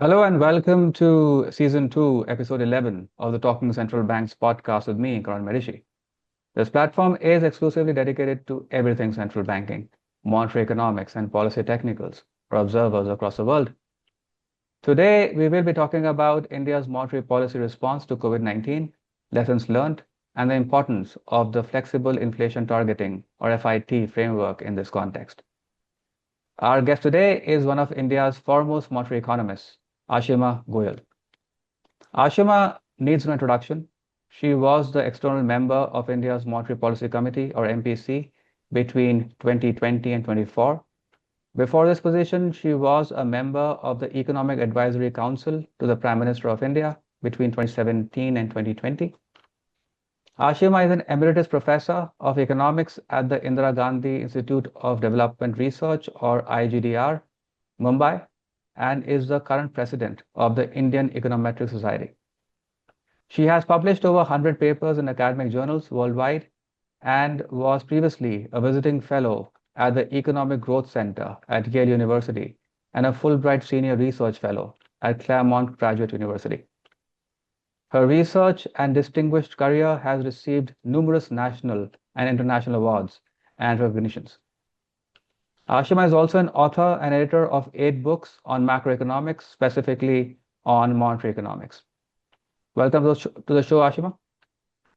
Hello and welcome to Season 2, Episode 11 of the Talking Central Banks podcast with me, Karan Medici. This platform is exclusively dedicated to everything central banking, monetary economics, and policy technicals for observers across the world. Today, we will be talking about India's monetary policy response to COVID-19, lessons learned, and the importance of the flexible inflation targeting or FIT framework in this context. Our guest today is one of India's foremost monetary economists, Ashima Goyal. Ashima needs no introduction. She was the external member of India's Monetary Policy Committee or MPC between 2020 and 24. Before this position, she was a member of the Economic Advisory Council to the Prime Minister of India between 2017 and 2020. Ashima is an emeritus professor of economics at the Indira Gandhi Institute of Development Research or IGDIR, Mumbai, and is the current president of the Indian Econometric Society. She has published over 100 papers in academic journals worldwide and was previously a visiting fellow at the Economic Growth Center at Yale University and a Fulbright Senior Research Fellow at Claremont Graduate University. Her research and distinguished career has received numerous national and international awards and recognitions. Ashima is also an author and editor of 8 books on macroeconomics, specifically on monetary economics. Welcome to the show, Ashima.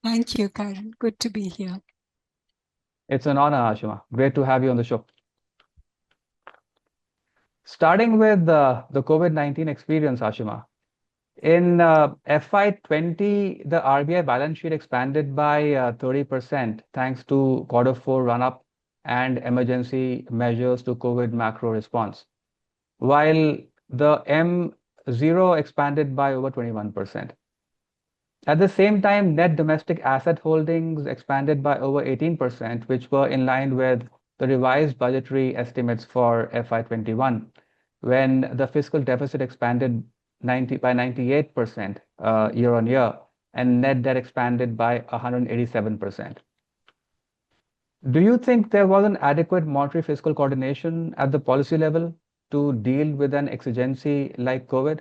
Thank you, Karen. Good to be here. It's an honor, Ashima. Great to have you on the show. Starting with the COVID-19 experience, Ashima. In FY20, the RBI balance sheet expanded by 30% thanks to Q4 run-up and emergency measures to COVID macro response, while the M0 expanded by over 21%. At the same time, net domestic asset holdings expanded by over 18%, which were in line with the revised budgetary estimates for FY21, when the fiscal deficit expanded by 98% year on year, and net debt expanded by 187%. Do you think there was an adequate monetary fiscal coordination at the policy level to deal with an exigency like COVID?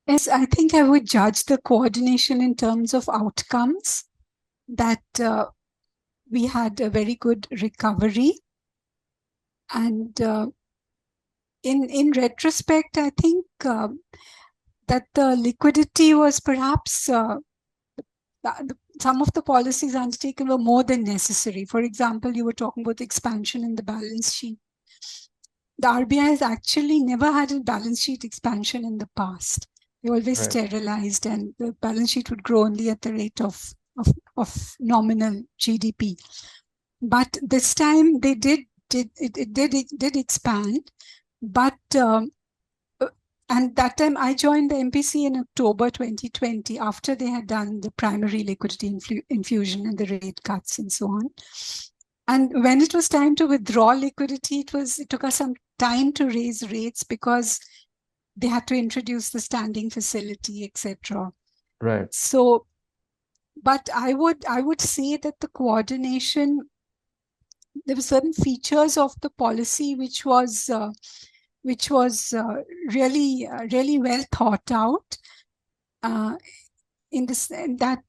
Yes, I think I would judge the coordination in terms of outcomes, that we had a very good recovery. And in retrospect, I think that the liquidity was perhaps some of the policies undertaken were more than necessary. For example, you were talking about the expansion in the balance sheet. The RBI has actually never had a balance sheet expansion in the past. They always sterilized, and the balance sheet would grow only at the rate of nominal GDP. But this time they did expand. But and that time I joined the MPC in October 2020, after they had done the primary liquidity infusion and the rate cuts and so on. And when it was time to withdraw liquidity, it took us some time to raise rates because they had to introduce the standing facility, etc. Right. So, but I would say that the coordination, there were certain features of the policy which was really well thought out. In that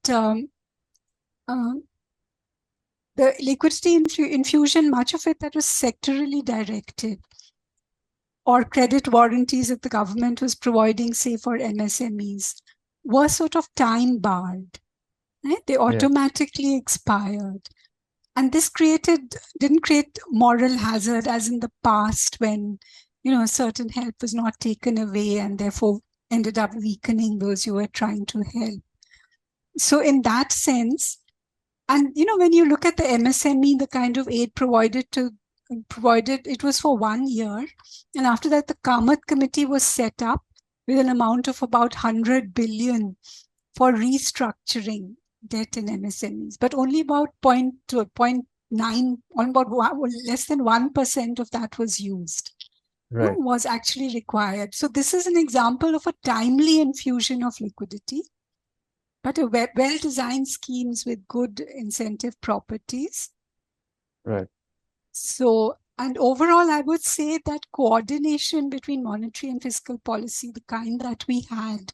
the liquidity infusion, much of it that was sectorally directed, or credit warranties that the government was providing, say, for MSMEs, were sort of time barred. Right? They automatically expired. And this didn't create moral hazard as in the past when, certain help was not taken away and therefore ended up weakening those you were trying to help. So in that sense, and when you look at the MSME, the kind of aid provided, it was for 1 year. And after that, the Kamath committee was set up with an amount of about 100 billion for restructuring debt in MSMEs, but only about 0.9, less than 1% of that was used. Right. Was actually required. So this is an example of a timely infusion of liquidity, but a well-designed schemes with good incentive properties. Right. So And overall, I would say that coordination between monetary and fiscal policy, the kind that we had,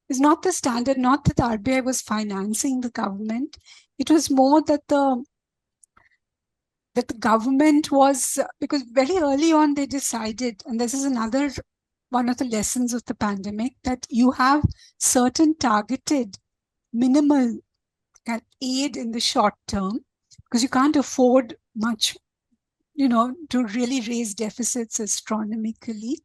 is not the standard, not that the RBI was financing the government. It was more that the government was, because very early on they decided, and this is another one of the lessons of the pandemic, that you have certain targeted minimal aid in the short term, because you can't afford much, to really raise deficits astronomically.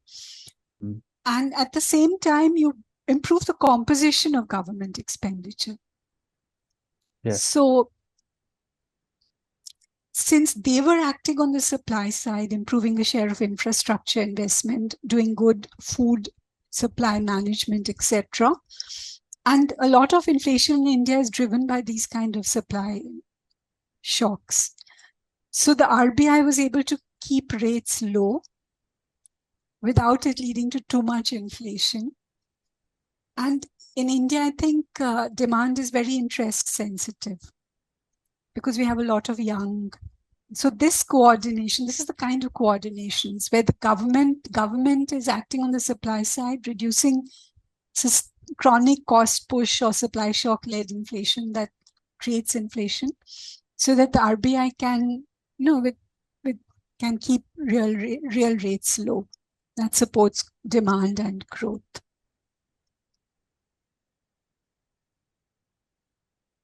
Mm. And at the same time, you improve the composition of government expenditure. Yes. So since they were acting on the supply side, improving the share of infrastructure investment, doing good food supply management, etc., and a lot of inflation in India is driven by these kind of supply shocks. So the RBI was able to keep rates low without it leading to too much inflation. And in India, I think demand is very interest sensitive because we have a lot of young. So this coordination, this is the kind of coordinations where the government is acting on the supply side, reducing chronic cost push or supply shock led inflation that creates inflation, so that the RBI can, can keep real rates low. That supports demand and growth.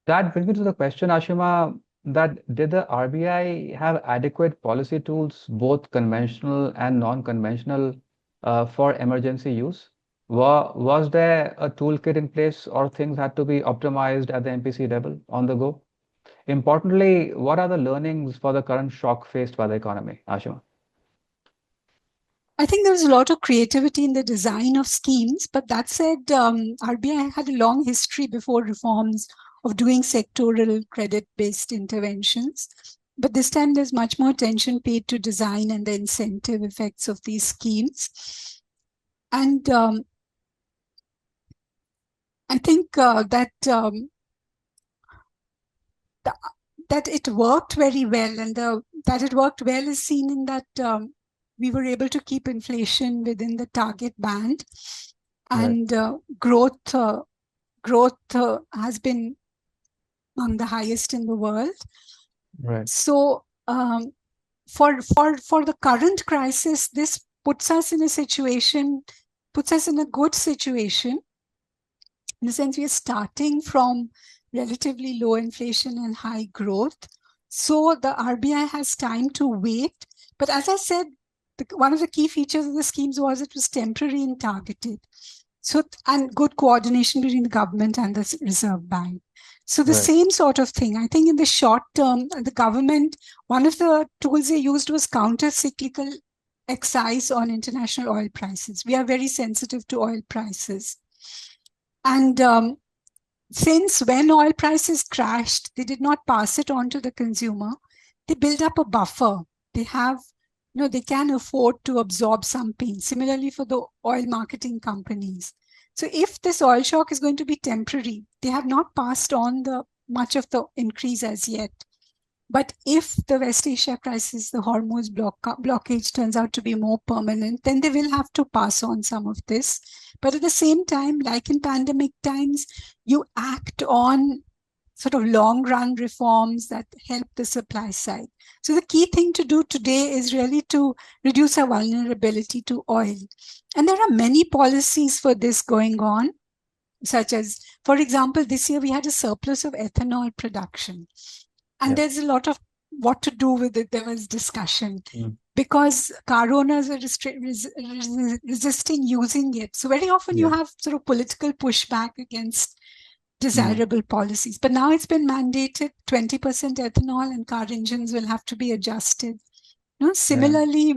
That brings me to the question, Ashima, that did the RBI have adequate policy tools, both conventional and non-conventional, for emergency use? Was there a toolkit in place, or things had to be optimized at the MPC level on the go? Importantly, what are the learnings for the current shock faced by the economy, Ashima? I think there was a lot of creativity in the design of schemes, but that said, RBI had a long history before reforms of doing sectoral credit-based interventions. But this time there's much more attention paid to design and the incentive effects of these schemes. And I think that it worked very well, and that it worked well is seen in that we were able to keep inflation within the target band, and growth has been among the highest in the world. Right. So for the current crisis, this puts us in a good situation, in the sense we are starting from relatively low inflation and high growth. So the RBI has time to wait. But as I said, one of the key features of the schemes was it was temporary and targeted. So, and good coordination between the government and the Reserve Bank. So the same sort of thing. I think in the short term, the government, one of the tools they used was countercyclical excise on international oil prices. We are very sensitive to oil prices. And since when oil prices crashed, they did not pass it on to the consumer. They build up a buffer. They have, they can afford to absorb some pain. Similarly for the oil marketing companies. So if this oil shock is going to be temporary, they have not passed on much of the increase as yet. But if the West Asia crisis, the Hormuz blockage turns out to be more permanent, then they will have to pass on some of this. But at the same time, like in pandemic times, you act on sort of long-run reforms that help the supply side. So the key thing to do today is really to reduce our vulnerability to oil. And there are many policies for this going on, such as, for example, this year we had a surplus of ethanol production. And there's a lot of what to do with it. There was discussion because car owners are resisting using it. So very often you have sort of political pushback against desirable policies. But now it's been mandated 20% ethanol and car engines will have to be adjusted. Similarly,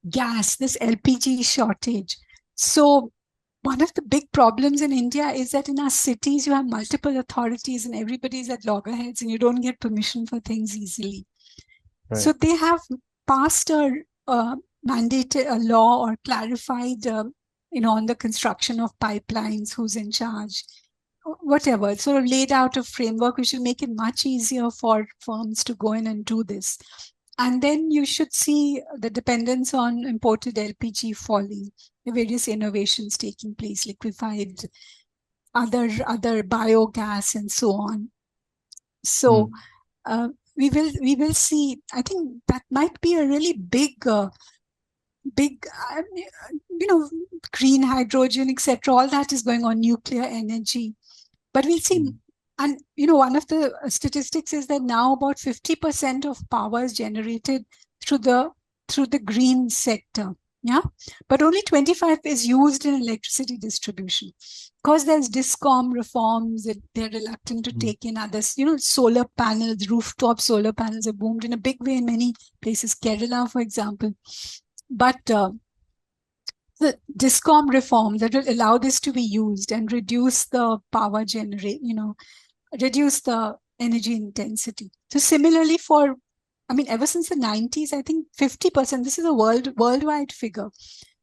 gas, this LPG shortage. So one of the big problems in India is that in our cities, you have multiple authorities and everybody's at loggerheads and you don't get permission for things easily. Right. So they have passed mandated a law or clarified, on the construction of pipelines, who's in charge, whatever, sort of laid out a framework which will make it much easier for firms to go in and do this. And then you should see the dependence on imported LPG falling, the various innovations taking place, liquefied, other biogas, and so on. So we will see. I think that might be a really big, green hydrogen, etc. All that is going on, nuclear energy. But we'll see. And, one of the statistics is that now about 50% of power is generated through the green sector. Yeah. But only 25 is used in electricity distribution. Because there's DISCOM reforms, they're reluctant to take in others. Solar panels, rooftop solar panels have boomed in a big way in many places. Kerala, for example. But the DISCOM reform that will allow this to be used and reduce the power reduce the energy intensity. So similarly ever since the 90s, I think 50%, this is a worldwide figure,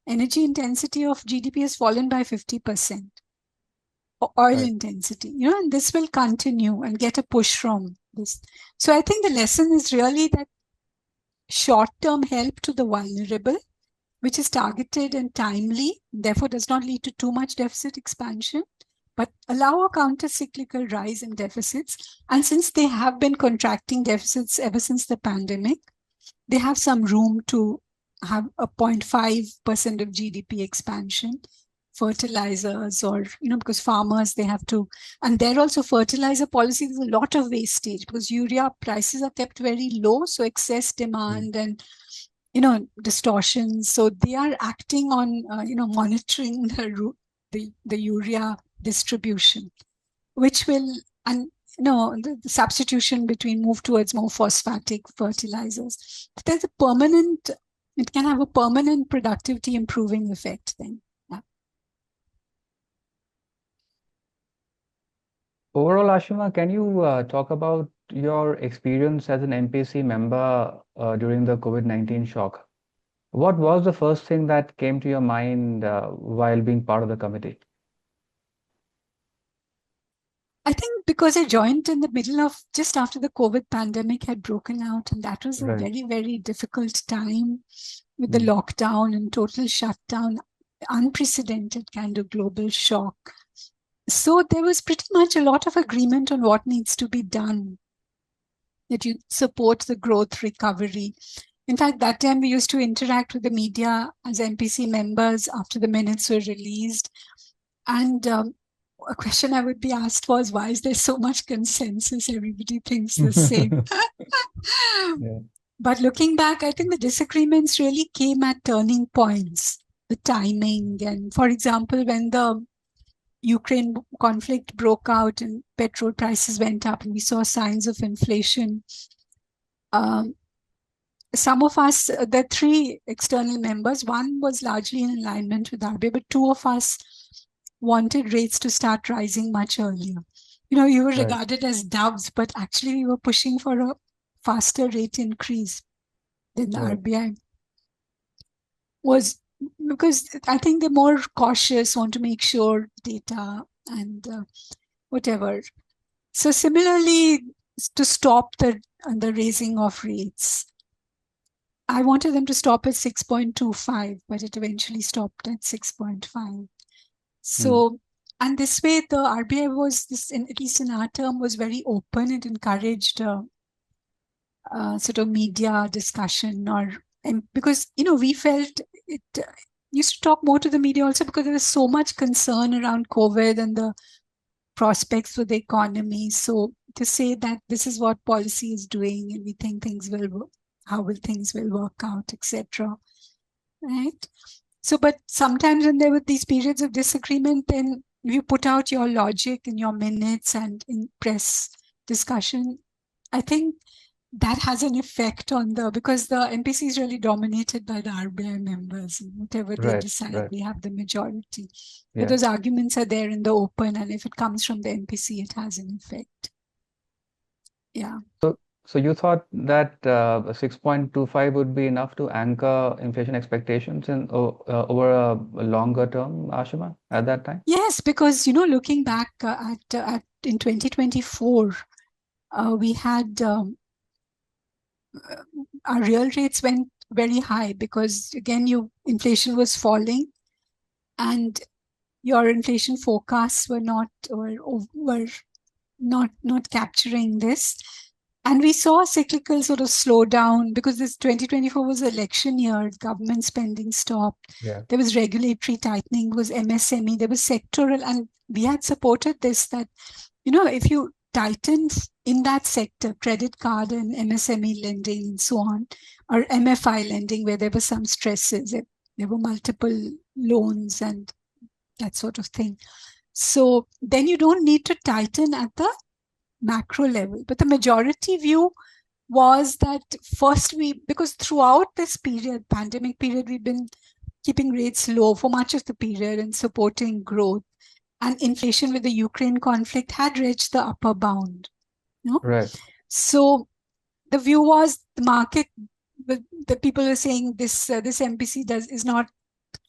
energy intensity of GDP has fallen by 50%. Oil intensity, and this will continue and get a push from this. So I think the lesson is really that short-term help to the vulnerable, which is targeted and timely, therefore does not lead to too much deficit expansion, but allow a counter-cyclical rise in deficits. And since they have been contracting deficits ever since the pandemic, they have some room to have a 0.5% of GDP expansion. Fertilizers, or, because farmers, they have to, and there also fertilizer policy, there's a lot of wastage because urea prices are kept very low. So excess demand and, distortions. So they are acting on, monitoring the urea distribution, which will, and the substitution between move towards more phosphatic fertilizers. There's it can have a permanent productivity improving effect then. Yeah. Overall, Ashima, can you talk about your experience as an MPC member during the COVID-19 shock? What was the first thing that came to your mind while being part of the committee? I think because I joined in the middle of just after the COVID pandemic had broken out, and that was a very, very difficult time with the lockdown and total shutdown, unprecedented kind of global shock. So there was pretty much a lot of agreement on what needs to be done, that you support the growth recovery. In fact, that time we used to interact with the media as MPC members after the minutes were released. And a question I would be asked was, why is there so much consensus? Everybody thinks the same. But looking back, I think the disagreements really came at turning points, the timing. And for example, when the Ukraine conflict broke out and petrol prices went up and we saw signs of inflation, some of us, the three external members, one was largely in alignment with RBI, but two of us wanted rates to start rising much earlier. You were regarded as doves, but actually we were pushing for a faster rate increase than the RBI was, because I think they're more cautious, want to make sure data and whatever. So similarly, to stop the raising of rates, I wanted them to stop at 6.25, but it eventually stopped at 6.5. So, and this way, the RBI was, at least in our term, was very open. It encouraged sort of media discussion, because, we felt it used to talk more to the media also because there was so much concern around COVID and the prospects for the economy. So to say that this is what policy is doing and we think how things will work out, etc. Right? So, but sometimes when there were these periods of disagreement, then you put out your logic in your minutes and in press discussion. I think that has an effect on because the MPC is really dominated by the RBI members. And whatever they decide, we have the majority. But those arguments are there in the open, and if it comes from the MPC, it has an effect. Yeah. So you thought that 6.25 would be enough to anchor inflation expectations over a longer term, Ashima, at that time? Yes, because, looking back at in 2024, we had our real rates went very high because, again, inflation was falling and your inflation forecasts were not capturing this. And we saw a cyclical sort of slowdown because this 2024 was election year, government spending stopped. Yeah. There was regulatory tightening, was MSME, there was sectoral, and we had supported this that, if you tighten in that sector, credit card and MSME lending and so on, or MFI lending, where there were some stresses, there were multiple loans and that sort of thing. So then you don't need to tighten at the macro level. But the majority view was that first because throughout this period, pandemic period, we've been keeping rates low for much of the period and supporting growth. And inflation with the Ukraine conflict had reached the upper bound. Right. So the view was the market, the people are saying this MPC is not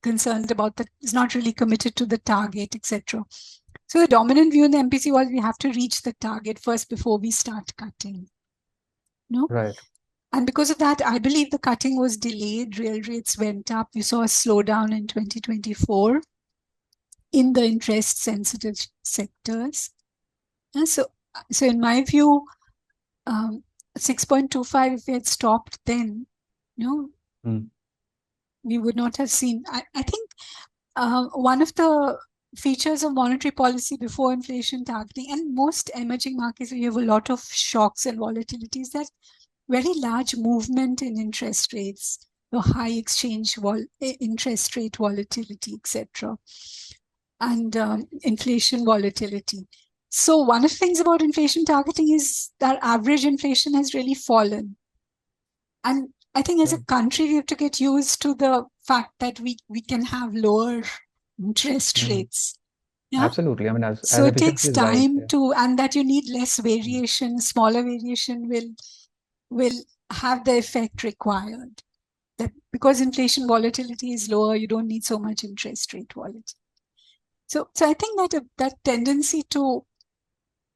concerned about that, is not really committed to the target, etc. So the dominant view in the MPC was we have to reach the target first before we start cutting. Right. And because of that, I believe the cutting was delayed. Real rates went up. We saw a slowdown in 2024 in the interest-sensitive sectors. And so in my view, 6.25, if we had stopped then, we would not have seen. I think one of the features of monetary policy before inflation targeting, and most emerging markets, we have a lot of shocks and volatilities, that very large movement in interest rates, the high exchange interest rate volatility, etc., and inflation volatility. So one of the things about inflation targeting is that average inflation has really fallen. And I think as a country, we have to get used to the fact that we can have lower interest rates. Yeah? Absolutely. I mean, so it takes time and that you need less variation, smaller variation will have the effect required. That because inflation volatility is lower, you don't need so much interest rate volatility. So I think that tendency to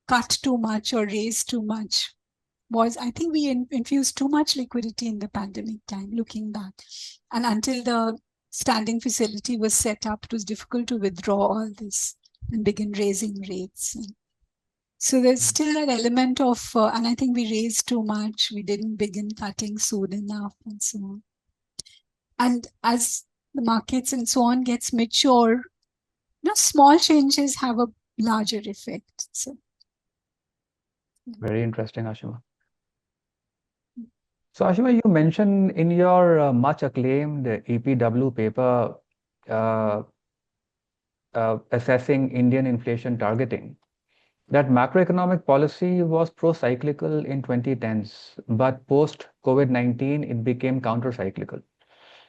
cut too much or raise too much I think we infused too much liquidity in the pandemic time, looking back. And until the standing facility was set up, it was difficult to withdraw all this and begin raising rates. So there's still that element of, and I think we raised too much. We didn't begin cutting soon enough and so on. And as the markets and so on gets mature, small changes have a larger effect. So. Very interesting, Ashima. So, Ashima, you mentioned in your much acclaimed EPW paper assessing Indian inflation targeting that macroeconomic policy was pro-cyclical in 2010s, but post COVID-19 it became counter-cyclical,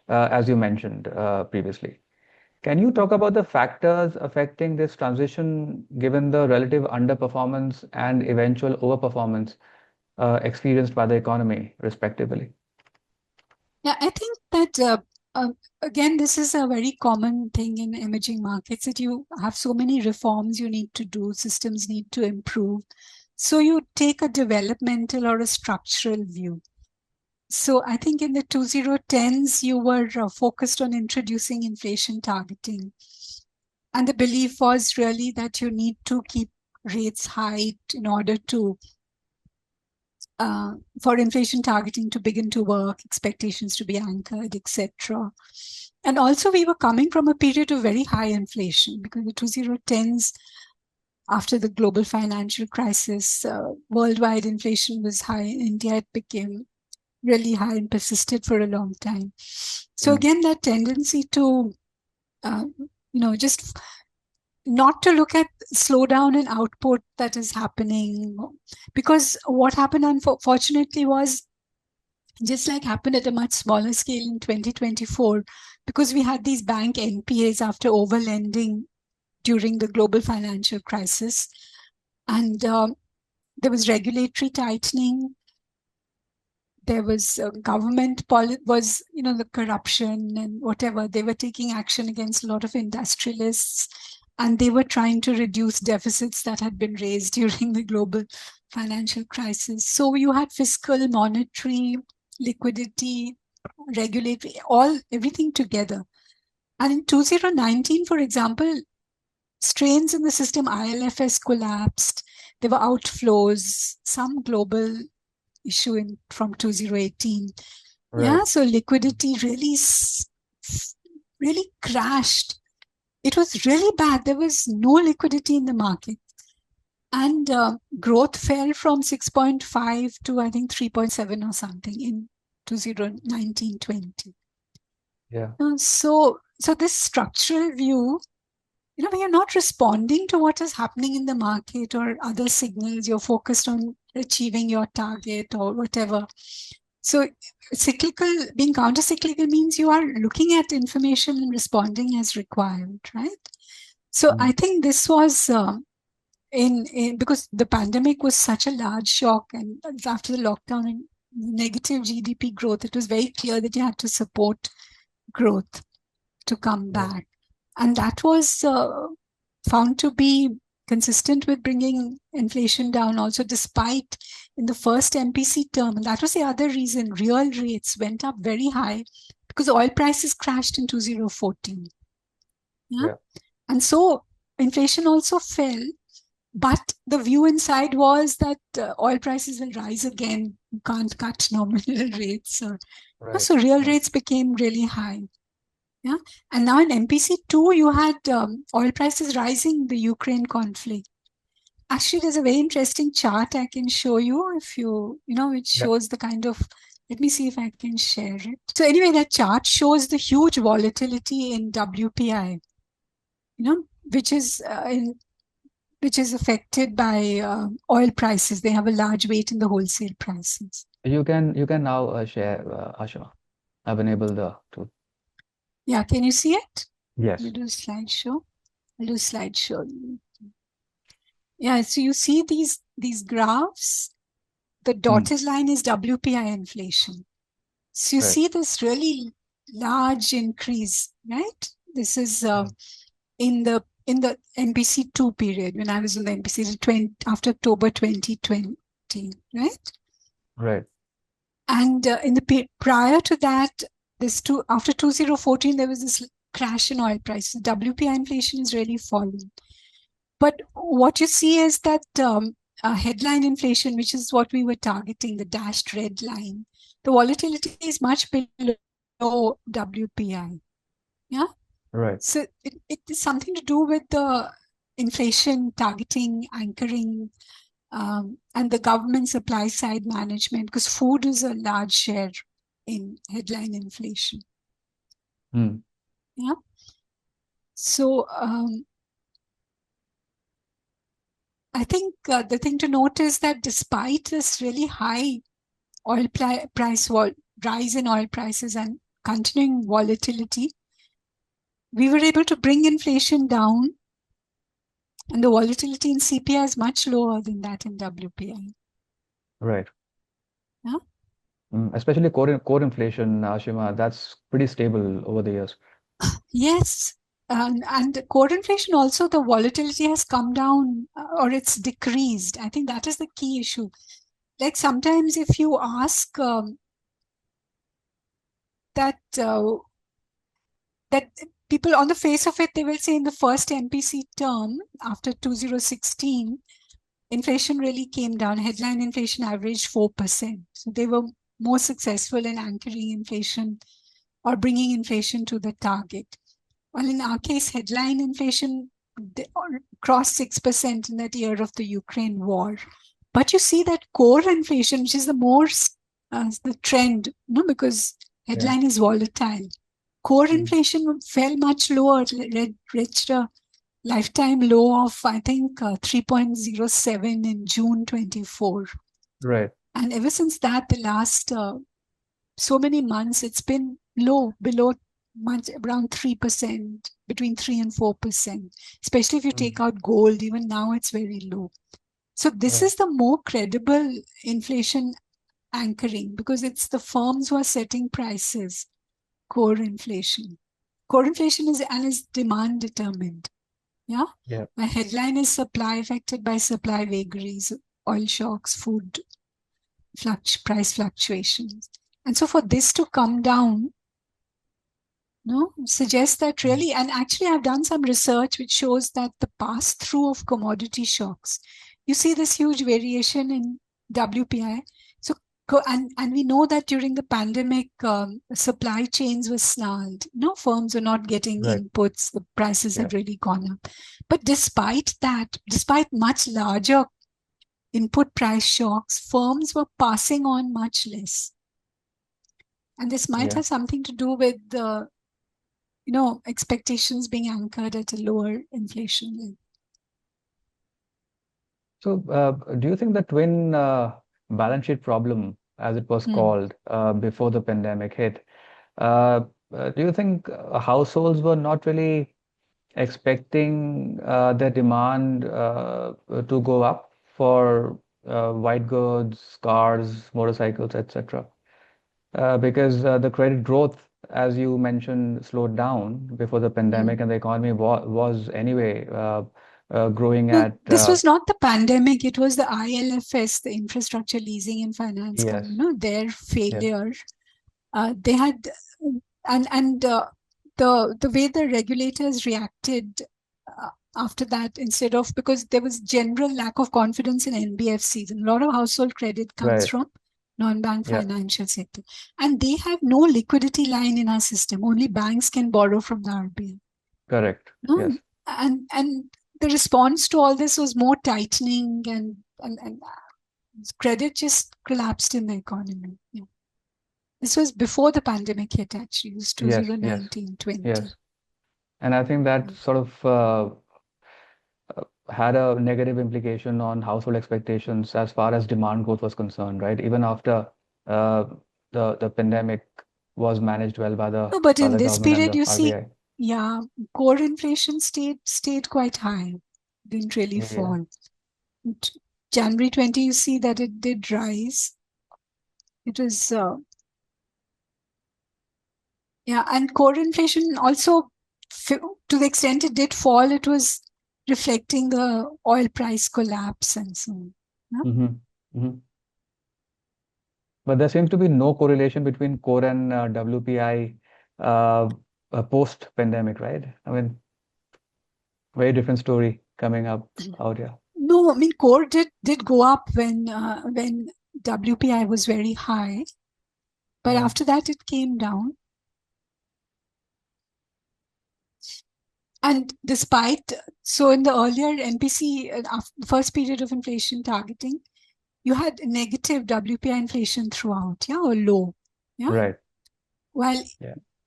as you mentioned previously. Can you talk about the factors affecting this transition, given the relative underperformance and eventual overperformance experienced by the economy, respectively? Yeah, I think that, again, this is a very common thing in emerging markets, that you have so many reforms you need to do, systems need to improve. So you take a developmental or a structural view. So I think in the 2010s, you were focused on introducing inflation targeting. And the belief was really that you need to keep rates high in order to for inflation targeting to begin to work, expectations to be anchored, etc. And also we were coming from a period of very high inflation, because the 2010s, after the global financial crisis, worldwide inflation was high. In India, it became really high and persisted for a long time. So again, that tendency to, just not to look at slowdown in output that is happening, because what happened, unfortunately, was just like happened at a much smaller scale in 2024, because we had these bank NPAs after overlending during the global financial crisis, and there was regulatory tightening. There was government was, the corruption and whatever. They were taking action against a lot of industrialists, and they were trying to reduce deficits that had been raised during the global financial crisis. So you had fiscal, monetary, liquidity, regulatory, everything together. And in 2019, for example, strains in the system, ILFS collapsed. There were outflows, some global issue from 2018. Right. Yeah, so liquidity really crashed. It was really bad. There was no liquidity in the market. And growth fell from 6.5 to, I think, 3.7 or something in 2019-20. Yeah. So this structural view, when you're not responding to what is happening in the market or other signals, you're focused on achieving your target or whatever. So being countercyclical means you are looking at information and responding as required, right? So I think this was because the pandemic was such a large shock, and after the lockdown and negative GDP growth, it was very clear that you had to support growth to come back. And that was found to be consistent with bringing inflation down also, despite in the first MPC term. And that was the other reason real rates went up very high, because oil prices crashed in 2014. Yeah? And so inflation also fell. But the view inside was that oil prices will rise again. You can't cut nominal rates. So real rates became really high. Yeah. And now in MPC2, you had oil prices rising in the Ukraine conflict. Actually, there's a very interesting chart I can show you which shows the kind of, let me see if I can share it. So anyway, that chart shows the huge volatility in WPI, which is affected by oil prices. They have a large weight in the wholesale prices. You can now share, Ashima. I've enabled the tool. Yeah, can you see it? Yes. You do slideshow. I'll do slideshow. Yeah, so you see these graphs. The dotted line is WPI inflation. So you see this really large increase, right? This is in the MPC2 period, when I was in the MPC after October 2020, right? Right. And in the prior to that, after 2014, there was this crash in oil prices. WPI inflation is really falling. But what you see is that headline inflation, which is what we were targeting, the dashed red line, the volatility is much below WPI. Yeah. Right. So it is something to do with the inflation targeting, anchoring, and the government supply side management, because food is a large share in headline inflation. Yeah. So I think the thing to note is that despite this really high oil price rise in oil prices and continuing volatility, we were able to bring inflation down, and the volatility in CPI is much lower than that in WPI. Right. Yeah. Especially core inflation, Ashima, that's pretty stable over the years. Yes. And core inflation also, the volatility has come down or it's decreased. I think that is the key issue. Like sometimes if you ask that people on the face of it, they will say in the first MPC term after 2016, inflation really came down. Headline inflation averaged 4%. So they were more successful in anchoring inflation or bringing inflation to the target. Well, in our case, headline inflation crossed 6% in that year of the Ukraine war. But you see that core inflation, which is the trend, because headline is volatile. Core inflation fell much lower, reached a lifetime low of, I think, 3.07 in June 24. Right. And ever since that, the last so many months, it's been low, below around 3%, between 3 and 4%, especially if you take out gold. Even now, it's very low. So this is the more credible inflation anchoring, because it's the firms who are setting prices, core inflation. Core inflation is demand determined. Yeah. My headline is supply, affected by supply vagaries, oil shocks, food price fluctuations. And so for this to come down, suggests that really, and actually I've done some research which shows that the pass-through of commodity shocks, you see this huge variation in WPI. So, and we know that during the pandemic, supply chains were snarled. Firms were not getting inputs. The prices had really gone up. But despite that, despite much larger input price shocks, firms were passing on much less. And this might have something to do with the expectations being anchored at a lower inflation rate. So, do you think the twin balance sheet problem, as it was called before the pandemic hit, do you think households were not really expecting their demand to go up for white goods, cars, motorcycles, etc.? Because the credit growth, as you mentioned, slowed down before the pandemic, and the economy was anyway growing at. This was not the pandemic; it was the ILFS, the Infrastructure Leasing and Finance Company. Their failure. They had, and the way the regulators reacted after that, instead of, because there was general lack of confidence in NBFCs, and a lot of household credit comes from non-bank financial sector, and they have no liquidity line in our system. Only banks can borrow from the RBI. Correct. Yes. And the response to all this was more tightening, and credit just collapsed in the economy. This was before the pandemic hit, actually. It was 2019-20. Yes. And I think that sort of had a negative implication on household expectations as far as demand growth was concerned, right? Even after the pandemic was managed well by the but in the this government period, and the you see, RBI. core inflation stayed quite high. Didn't really fall. January 20, you see that it did rise. It was and core inflation also, to the extent it did fall, it was reflecting the oil price collapse and so on. But there seems to be no correlation between core and WPI post-pandemic, right? I mean, very different story coming out here. No, I mean, core did go up when WPI was very high, but after that it came down. And despite, so in the earlier MPC, the first period of inflation targeting, you had negative WPI inflation throughout, or low. Right. While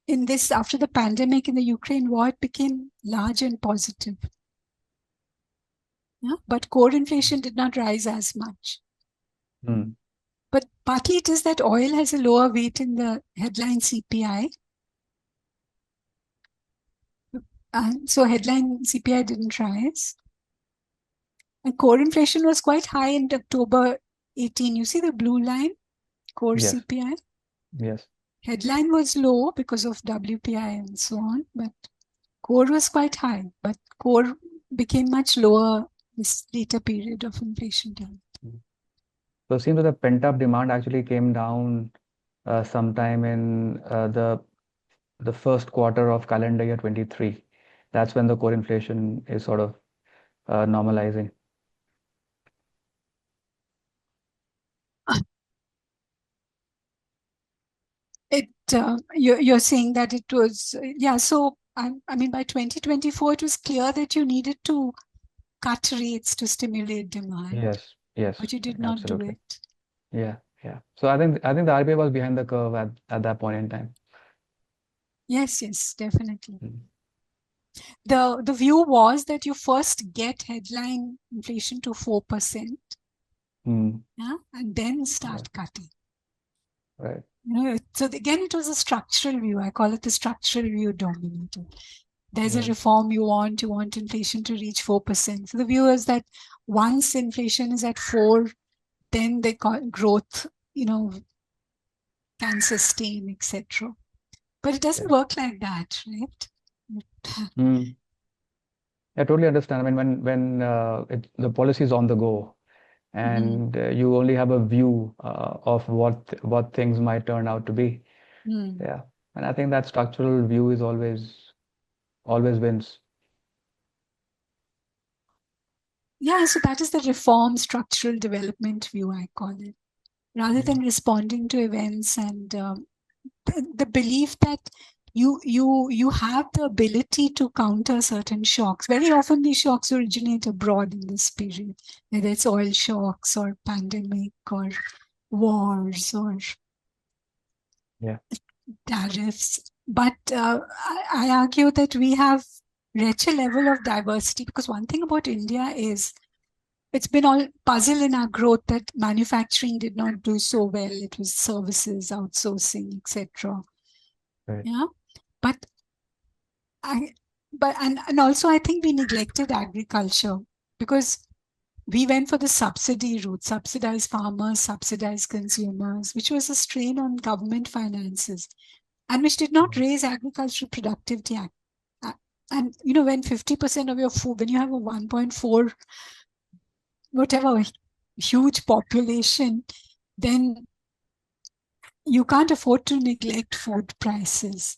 in this, after the pandemic, in the Ukraine war, it became large and positive. But core inflation did not rise as much. But partly it is that oil has a lower weight in the headline CPI. And so headline CPI didn't rise. And core inflation was quite high in October 18. You see the blue line? Core CPI? Yes. Headline was low because of WPI and so on, but core was quite high. But core became much lower this later period of inflation time. So it seems that the pent-up demand actually came down sometime in the first quarter of calendar year 23. That's when the core inflation is sort of normalizing. You're saying that it was, so I mean, by 2024, it was clear that you needed to cut rates to stimulate demand. Yes. But you did not do it. Yeah. So I think the RBI was behind the curve at that point in time. Yes, definitely. The view was that you first get headline inflation to 4%, and then start cutting. Right. So again, it was a structural view. I call it the structural view dominated. There's a reform you want inflation to reach 4%. So the view is that once inflation is at 4, then the growth, can sustain, etc. But it doesn't work like that, right? I totally understand. I mean, when the policy is on the go, and you only have a view of what things might turn out to be. Yeah, and I think that structural view is always wins. Yeah, so that is the reform structural development view, I call it, rather than responding to events, and the belief that you have the ability to counter certain shocks. Very often these shocks originate abroad in this period, whether it's oil shocks or pandemic or wars or Yeah, tariffs. But I argue that we have richer level of diversity, because one thing about India is it's been all puzzle in our growth that manufacturing did not do so well. It was services, outsourcing, etc. right. Yeah, but and also I think we neglected agriculture, because we went for the subsidy route, subsidize farmers, subsidize consumers, which was a strain on government finances, and which did not raise agricultural productivity. And when 50% of your food, when you have a 1.4 whatever huge population, then you can't afford to neglect food prices.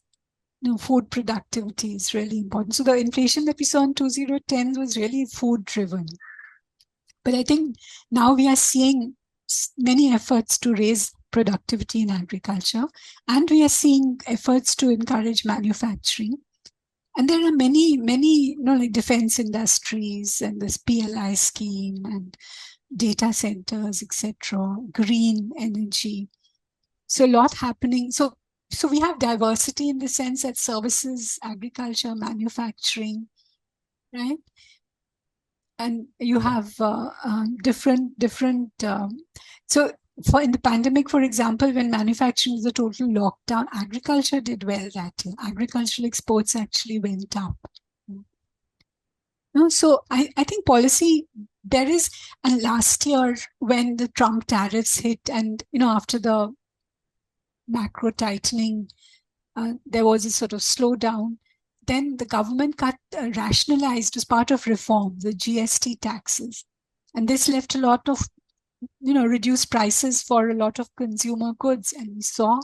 Food productivity is really important. So the inflation that we saw in 2010 was really food driven. But I think now we are seeing many efforts to raise productivity in agriculture, and we are seeing efforts to encourage manufacturing. And there are many, like defense industries and this PLI scheme and data centers, etc., green energy. So a lot happening. So we have diversity in the sense that services, agriculture, manufacturing, right? And you have different. So in the pandemic, for example, when manufacturing was a total lockdown, agriculture did well that year. Agricultural exports actually went up. So I think policy there is, and last year when the Trump tariffs hit, and after the macro tightening, there was a sort of slowdown. Then the government rationalized as part of reform the GST taxes, and this left a lot of reduced prices for a lot of consumer goods, and we saw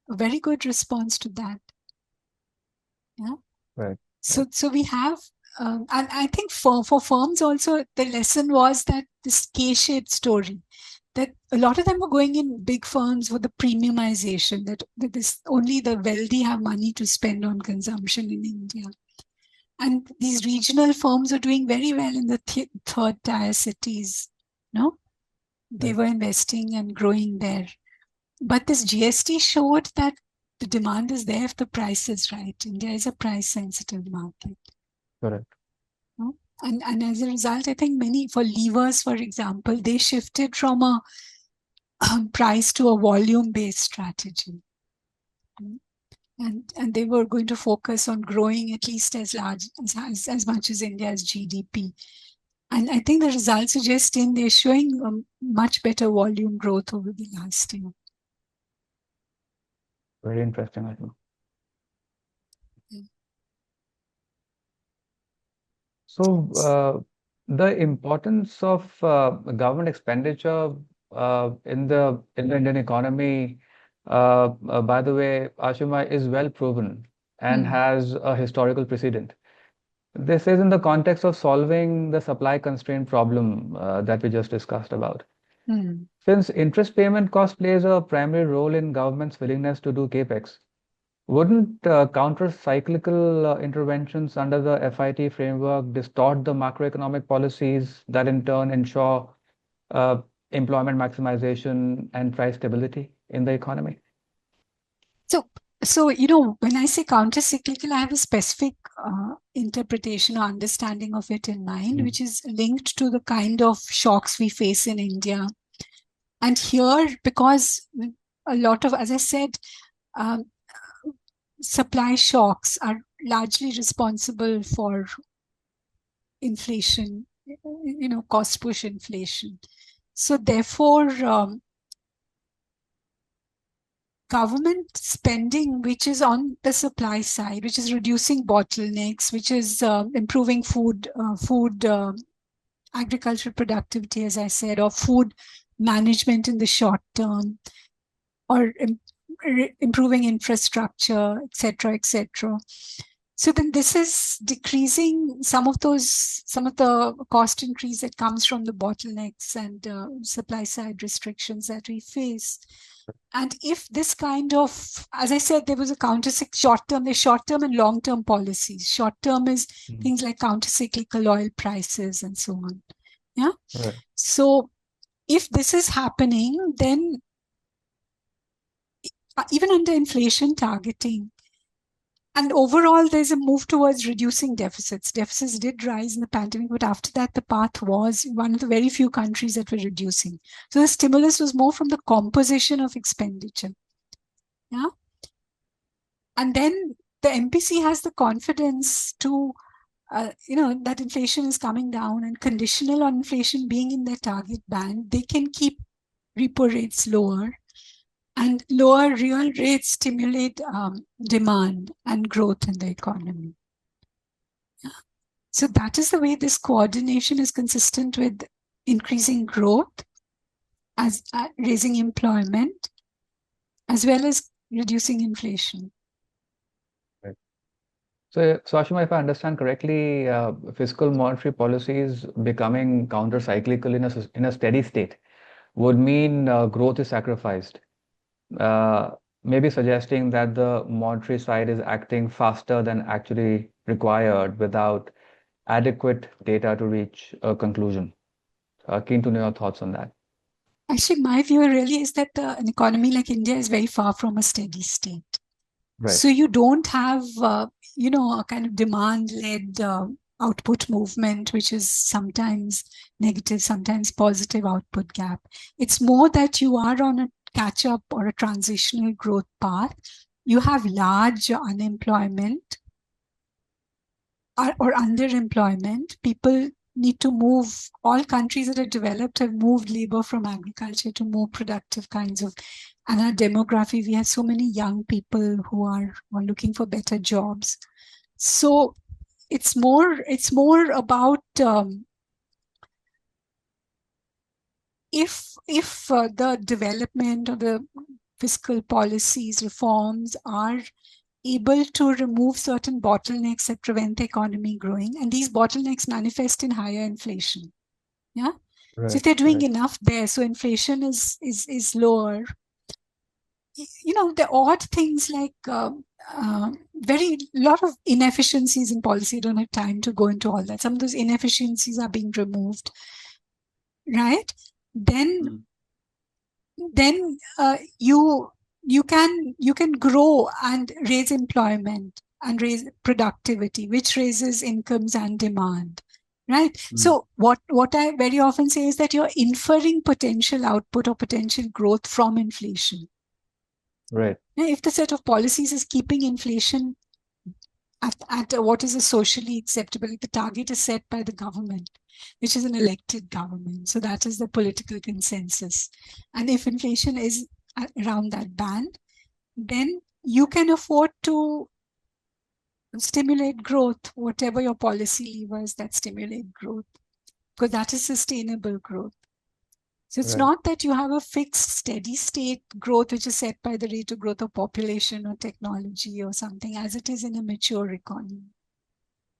a very good response to that. Yeah, Right. So we have, and I think for firms also, the lesson was that this K-shaped story, that a lot of them were going in big firms for the premiumization, that this only the wealthy have money to spend on consumption in India. And these regional firms are doing very well in the third tier cities. They were investing and growing there. But this GST showed that the demand is there if the price is right. India is a price sensitive market. Correct. And as a result, I think many, for levers, for example, they shifted from a price to a volume-based strategy. And they were going to focus on growing at least as much as India's GDP. And I think the results suggest they're showing much better volume growth over the last year. Very interesting, Ashima. So the importance of government expenditure in the Indian economy, by the way, Ashima, is well proven and has a historical precedent. This is in the context of solving the supply constraint problem that we just discussed about. Since interest payment cost plays a primary role in government's willingness to do capex, wouldn't counter-cyclical interventions under the FIT framework distort the macroeconomic policies that in turn ensure employment maximization and price stability in the economy? So when I say counter-cyclical, I have a specific interpretation or understanding of it in mind, which is linked to the kind of shocks we face in India. And here, because a lot of, as I said, supply shocks are largely responsible for inflation, cost push inflation. So therefore, government spending, which is on the supply side, which is reducing bottlenecks, which is improving food agricultural productivity, as I said, or food management in the short term, or improving infrastructure, etc., etc. So then this is decreasing some of the cost increase that comes from the bottlenecks and supply side restrictions that we face. And if this kind of, as I said, there was a there's short-term and long-term policies. Short-term is things like countercyclical oil prices and so on. Yeah. Right. So if this is happening, then even under inflation targeting, and overall, there's a move towards reducing deficits. Deficits did rise in the pandemic, but after that, the path was one of the very few countries that were reducing. So the stimulus was more from the composition of expenditure. Yeah. And then the MPC has the confidence to, that inflation is coming down, and conditional on inflation being in their target band, they can keep repo rates lower. And lower real rates stimulate demand and growth in the economy. Yeah. So that is the way this coordination is consistent with increasing growth, as raising employment, as well as reducing inflation. Right. So Ashima, if I understand correctly, fiscal monetary policies becoming counter-cyclical in a steady state would mean growth is sacrificed. Maybe suggesting that the monetary side is acting faster than actually required without adequate data to reach a conclusion. Keen to know your thoughts on that. Actually, my view really is that an economy like India is very far from a steady state. Right. So you don't have, a kind of demand-led output movement, which is sometimes negative, sometimes positive output gap. It's more that you are on a catch-up or a transitional growth path. You have large unemployment or underemployment. People need to move. All countries that are developed have moved labor from agriculture to more productive kinds of, and our demography, we have so many young people who are looking for better jobs. So it's more about if the development or the fiscal policies, reforms are able to remove certain bottlenecks that prevent the economy growing, and these bottlenecks manifest in higher inflation. Yeah. Right. So if they're doing enough there, so inflation is lower. The odd things like very lot of inefficiencies in policy. I don't have time to go into all that. Some of those inefficiencies are being removed, right? Then you can grow and raise employment and raise productivity, which raises incomes and demand, right? So what I very often say is that you're inferring potential output or potential growth from inflation. Right. Now, if the set of policies is keeping inflation at what is a socially acceptable, the target is set by the government, which is an elected government. So that is the political consensus. And if inflation is around that band, then you can afford to stimulate growth, whatever your policy levers that stimulate growth, because that is sustainable growth. So it's not that you have a fixed steady state growth, which is set by the rate of growth of population or technology or something, as it is in a mature economy.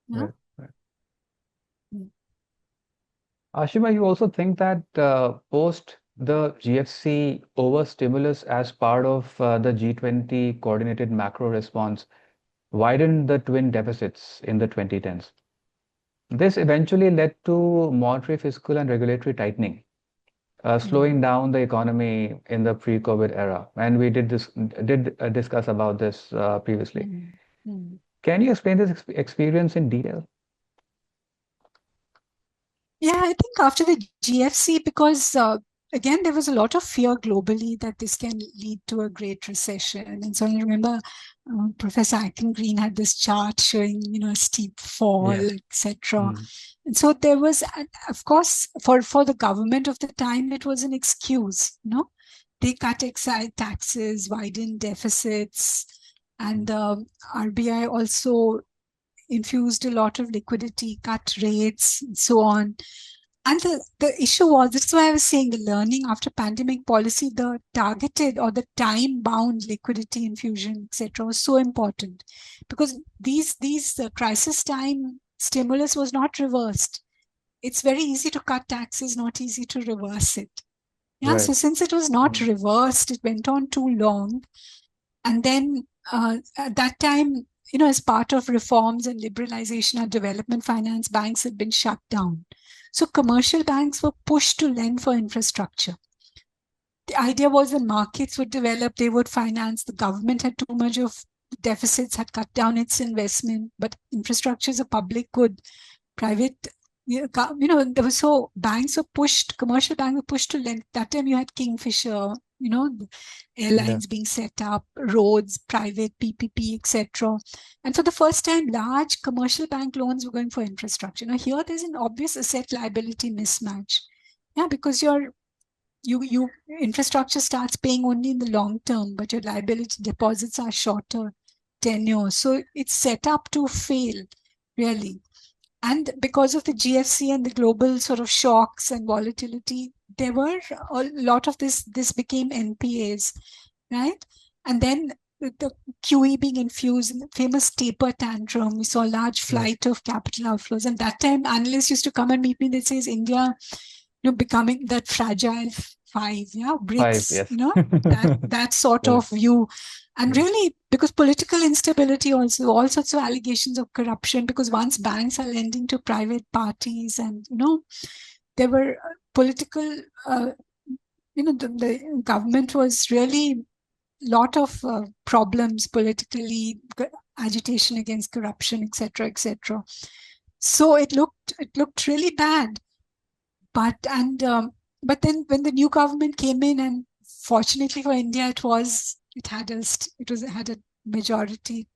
Yeah? Right. Ashima, you also think that post the GFC over stimulus as part of the G20 coordinated macro response widened the twin deficits in the 2010s. This eventually led to monetary, fiscal, and regulatory tightening, slowing down the economy in the pre-COVID era. And we did discuss about this previously. Can you explain this experience in detail? Yeah, I think after the GFC, because again, there was a lot of fear globally that this can lead to a great recession. And so I remember Professor Green had this chart showing, a steep fall, etc. And so there was, of course, for the government of the time, it was an excuse. They cut excise taxes, widened deficits, and RBI also infused a lot of liquidity, cut rates, and so on. And the issue was, this is why I was saying the learning after pandemic policy, the targeted or the time-bound liquidity infusion, etc., was so important, because these crisis time stimulus was not reversed. It's very easy to cut taxes, not easy to reverse it. Yeah. So Right. since it was not reversed, it went on too long. And then at that time, as part of reforms and liberalization of development finance, banks had been shut down. So commercial banks were pushed to lend for infrastructure. The idea was when markets would develop, they would finance. The government had too much of deficits, had cut down its investment, but infrastructure is a public good. Private, there was, so banks were pushed, commercial banks were pushed to lend. That time you had Kingfisher, airlines being set up, roads, private PPP, etc. And for the first time, large commercial bank loans were going for infrastructure. Now here there's an obvious asset liability mismatch. Yeah, because your infrastructure starts paying only in the long term, but your liability deposits are shorter tenure. So it's set up to fail, really. And because of the GFC and the global sort of shocks and volatility, there were a lot of this became NPAs, right? And then the QE being infused in the famous taper tantrum, we saw a large flight of capital outflows. And that time, analysts used to come and meet me. They say, is India, becoming that fragile five, Five, BRICS, yes. that sort Correct. of view. And Yeah. really, because political instability also, all sorts of allegations of corruption, because once banks are lending to private parties and, there were political, the government was really lot of problems politically, agitation against corruption, etc., etc. So it looked really bad. But then when the new government came in, and fortunately for India, it had a majority,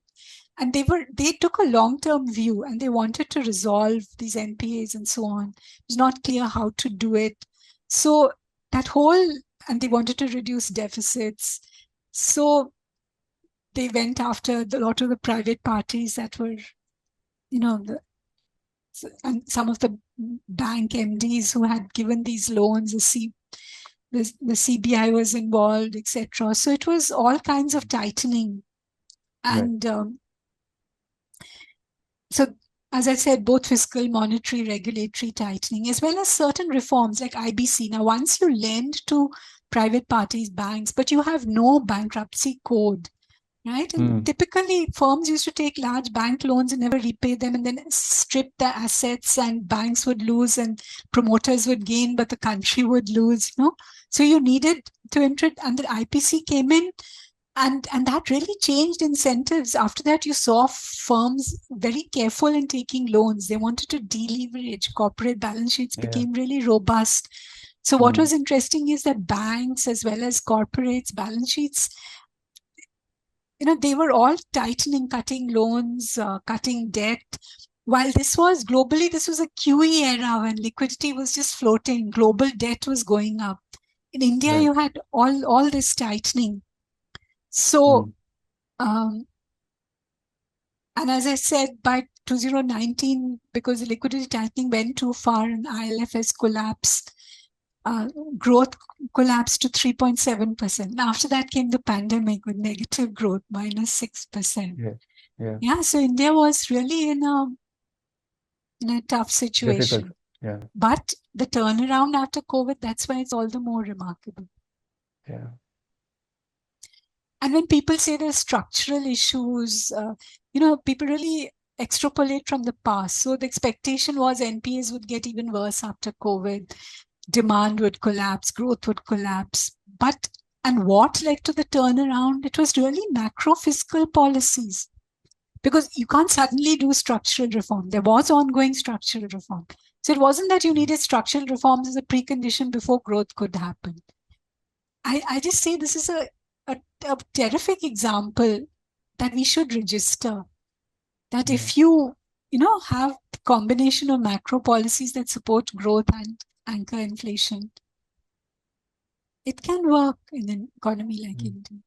and they took a long-term view, and they wanted to resolve these NPAs and so on. It was not clear how to do it. So that whole, and they wanted to reduce deficits. So they went after a lot of the private parties that were, and some of the bank MDs who had given these loans, the CBI was involved, etc. So it was all kinds of tightening. Right. And so, as I said, both fiscal, monetary, regulatory tightening, as well as certain reforms like IBC. Now, once you lend to private parties, banks, but you have no bankruptcy code, right? And typically, firms used to take large bank loans and never repay them, and then strip the assets, and banks would lose and promoters would gain, but the country would lose, So you needed to enter it, and the IPC came in, and that really changed incentives. After that, you saw firms very careful in taking loans. They wanted to deleverage. Corporate balance sheets became really robust. So what was interesting is that banks as well as corporates' balance sheets, they were all tightening, cutting loans, cutting debt. While this was globally, this was a QE era when liquidity was just floating, global debt was going up. In India, Right. you had all this tightening. So, and as I said, by 2019, because the liquidity tightening went too far and ILFS collapsed, growth collapsed to 3.7%. After that came the pandemic with negative growth, -6%. Yeah. So India was really in a tough Difficult. situation. Yeah. But the turnaround after COVID, that's why it's all the more remarkable. Yeah. And when people say there's structural issues, people really extrapolate from the past. So the expectation was NPAs would get even worse after COVID. Demand would collapse, growth would collapse. And what led to the turnaround? It was really macro fiscal policies. Because you can't suddenly do structural reform. There was ongoing structural reform. So it wasn't that you needed structural reforms as a precondition before growth could happen. I just say this is a terrific example that we should register. That if you, have a combination of macro policies that support growth and anchor inflation, it can work in an economy like India.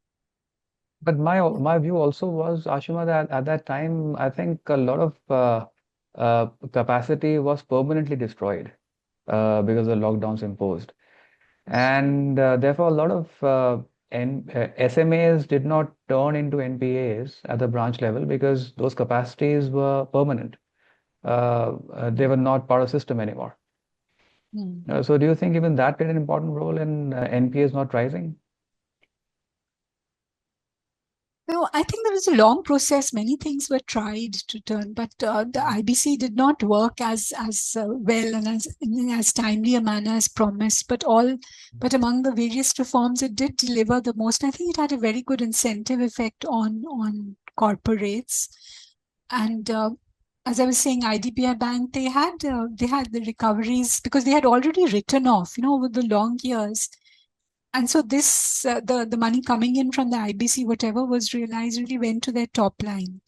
But my view also was, Ashima, that at that time, I think a lot of capacity was permanently destroyed. because of lockdowns imposed. And therefore, a lot of SMAs did not turn into NPAs at the branch level because those capacities were permanent. They were not part of the system anymore. So do you think even that played an important role in NPAs not rising? No, I think there was a long process. Many things were tried to turn, but the IBC did not work as well and as in as timely a manner as promised. But among the various reforms, it did deliver the most. I think it had a very good incentive effect on corporates. And as I was saying, IDBI Bank, they had the recoveries because they had already written off, over the long years. And so this, the money coming in from the IBC, whatever was realized, really went to their top line,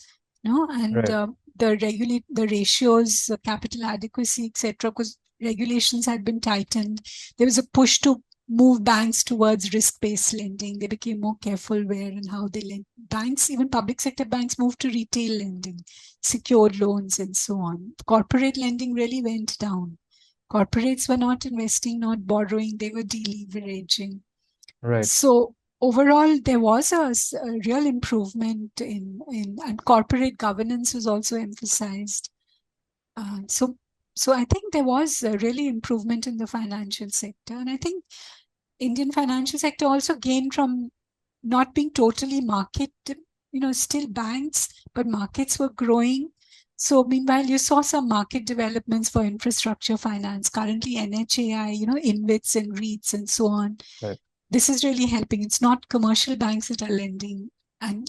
and Right. the ratios, capital adequacy, etc., because regulations had been tightened. There was a push to move banks towards risk-based lending. They became more careful where and how they lend. Banks, even public sector banks, moved to retail lending, secured loans, and so on. Corporate lending really went down. Corporates were not investing, not borrowing, they were deleveraging. Right. So overall, there was a real improvement and corporate governance was also emphasized. So I think there was a really improvement in the financial sector. And I think Indian financial sector also gained from not being totally market, still banks, but markets were growing. So meanwhile, you saw some market developments for infrastructure finance, currently NHAI, InvITs and REITs and so on. Right. This is really helping. It's not commercial banks that are lending and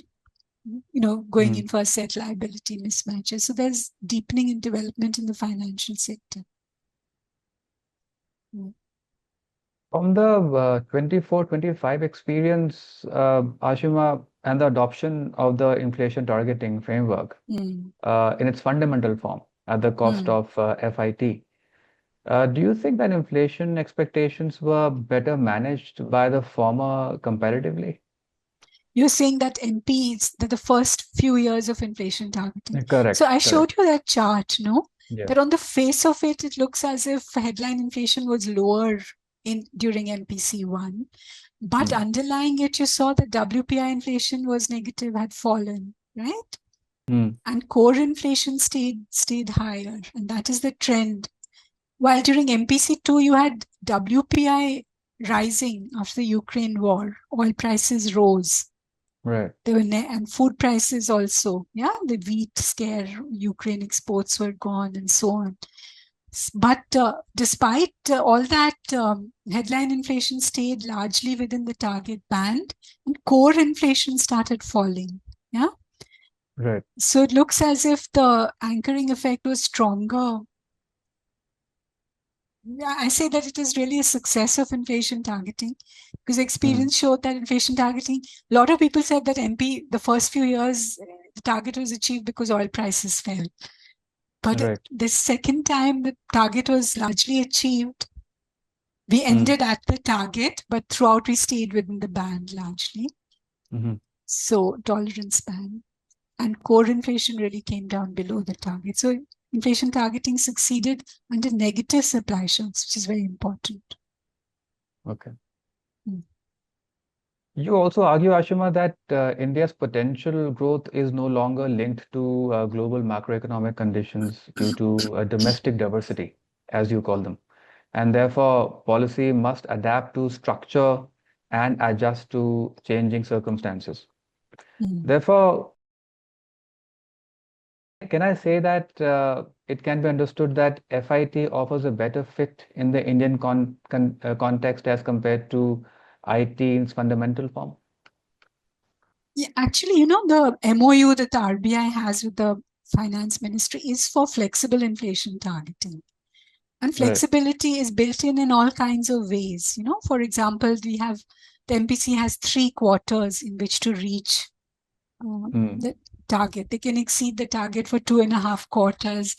going in for asset liability mismatches. So there's deepening and development in the financial sector. From the 24-25 experience, Ashima, and the adoption of the inflation targeting framework in its fundamental form at the cost of FIT, do you think that inflation expectations were better managed by the former comparatively? You're saying that MPs, that the first few years of inflation targeting. Correct. So I Correct. showed you that chart, Yeah. that on the face of it, it looks as if headline inflation was lower during MPC1. But underlying it, you saw that WPI inflation was negative, had fallen, right? And core inflation stayed higher. And that is the trend. While during MPC2, you had WPI rising after the Ukraine war. Oil prices rose. Right. There were and food prices also. Yeah, the wheat scare, Ukraine exports were gone, and so on. But despite all that, headline inflation stayed largely within the target band, and core inflation started falling. Yeah. Right. So it looks as if the anchoring effect was stronger. I say that it is really a success of inflation targeting because experience showed that inflation targeting, a lot of people said that the first few years, the target was achieved because oil prices fell. But the second time the target was largely achieved, we ended at the target, but throughout we stayed within the band largely. So tolerance band. And core inflation really came down below the target. So inflation targeting succeeded under negative supply shocks, which is very important. Okay. You also argue, Ashima, that India's potential growth is no longer linked to global macroeconomic conditions due to domestic diversity, as you call them. And therefore, policy must adapt to structure and adjust to changing circumstances. Therefore, can I say that it can be understood that FIT offers a better fit in the Indian context as compared to IT in its fundamental form? Yeah, actually, the MOU that the RBI has with the finance ministry is for flexible inflation targeting. And flexibility is built in all kinds of ways. For example, the MPC has 3 quarters in which to reach the target. They can exceed the target for 2.5 quarters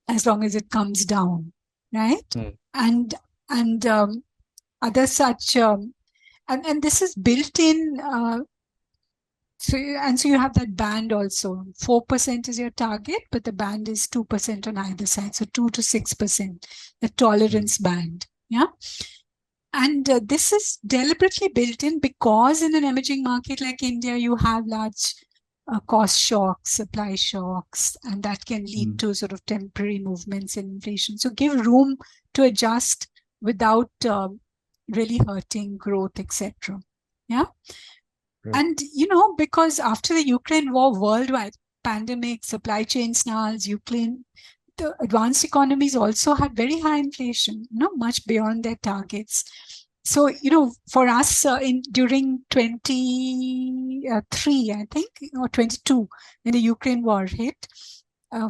as long as it comes down, right? And other such, and this is built in So you have that band also. 4% is your target, but the band is 2% on either side. So 2 to 6%, the tolerance band. Yeah. And this is deliberately built in because in an emerging market like India, you have large cost shocks, supply shocks, and that can lead to sort of temporary movements in inflation. So give room to adjust without really hurting growth, etc. Yeah. Right. And, because after the Ukraine war, worldwide pandemic, supply chain snarls, Ukraine, the advanced economies also had very high inflation, much beyond their targets. So, for us during 23, I think, or 22, when the Ukraine war hit,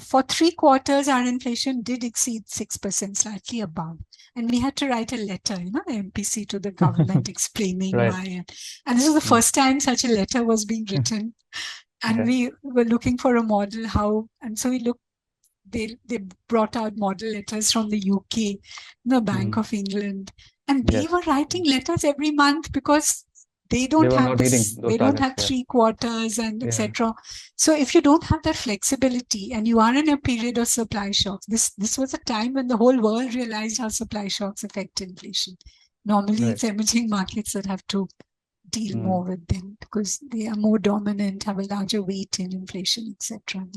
for 3 quarters, our inflation did exceed 6%, slightly above. And we had to write a letter, the MPC to the government explaining Right. why. And this was the first time such a letter was being written. And we were looking for a model and so we looked, they brought out model letters from the UK, the Bank of England, and they were writing letters every month because they don't have this, they don't have 3 quarters and etc. So if you don't have that flexibility and you are in a period of supply shocks, this was a time when the whole world realized how supply shocks affect inflation. Normally it's emerging markets that have to deal more with them because they are more dominant, have a larger weight in inflation, etc.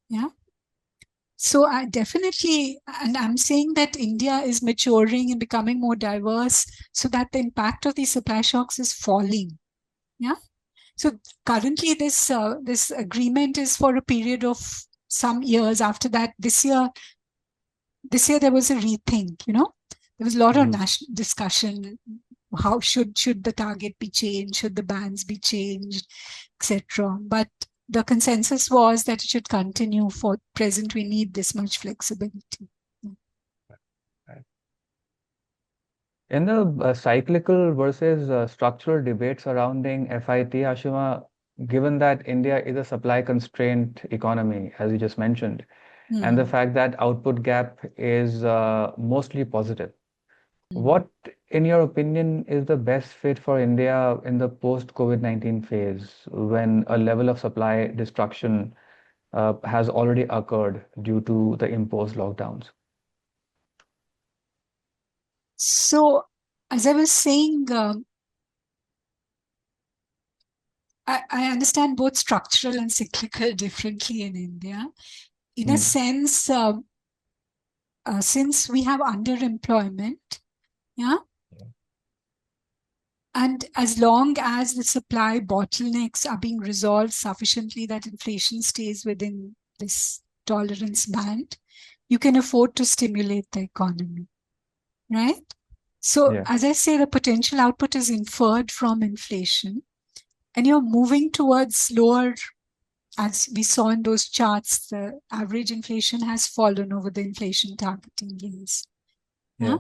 Yeah. So I definitely, and I'm saying that India is maturing and becoming more diverse so that the impact of these supply shocks is falling. Yeah. So currently this agreement is for a period of some years. After that, this year there was a rethink, there was a lot of national discussion. How should the target be changed? Should the bands be changed, etc. But the consensus was that it should continue. For present, we need this much flexibility. In the cyclical versus structural debate surrounding FIT, Ashima, given that India is a supply constrained economy, as you just mentioned, and the fact that output gap is mostly positive, what, in your opinion, is the best fit for India in the post-COVID-19 phase when a level of supply destruction has already occurred due to the imposed lockdowns? So, as I was saying, I understand both structural and cyclical differently in India. In a sense, since we have underemployment, yeah, and as long as the supply bottlenecks are being resolved sufficiently that inflation stays within this tolerance band, you can afford to stimulate the economy, right? So, as I say, the potential output is inferred from inflation, and you're moving towards lower. As we saw in those charts, the average inflation has fallen over the inflation targeting years. Yeah.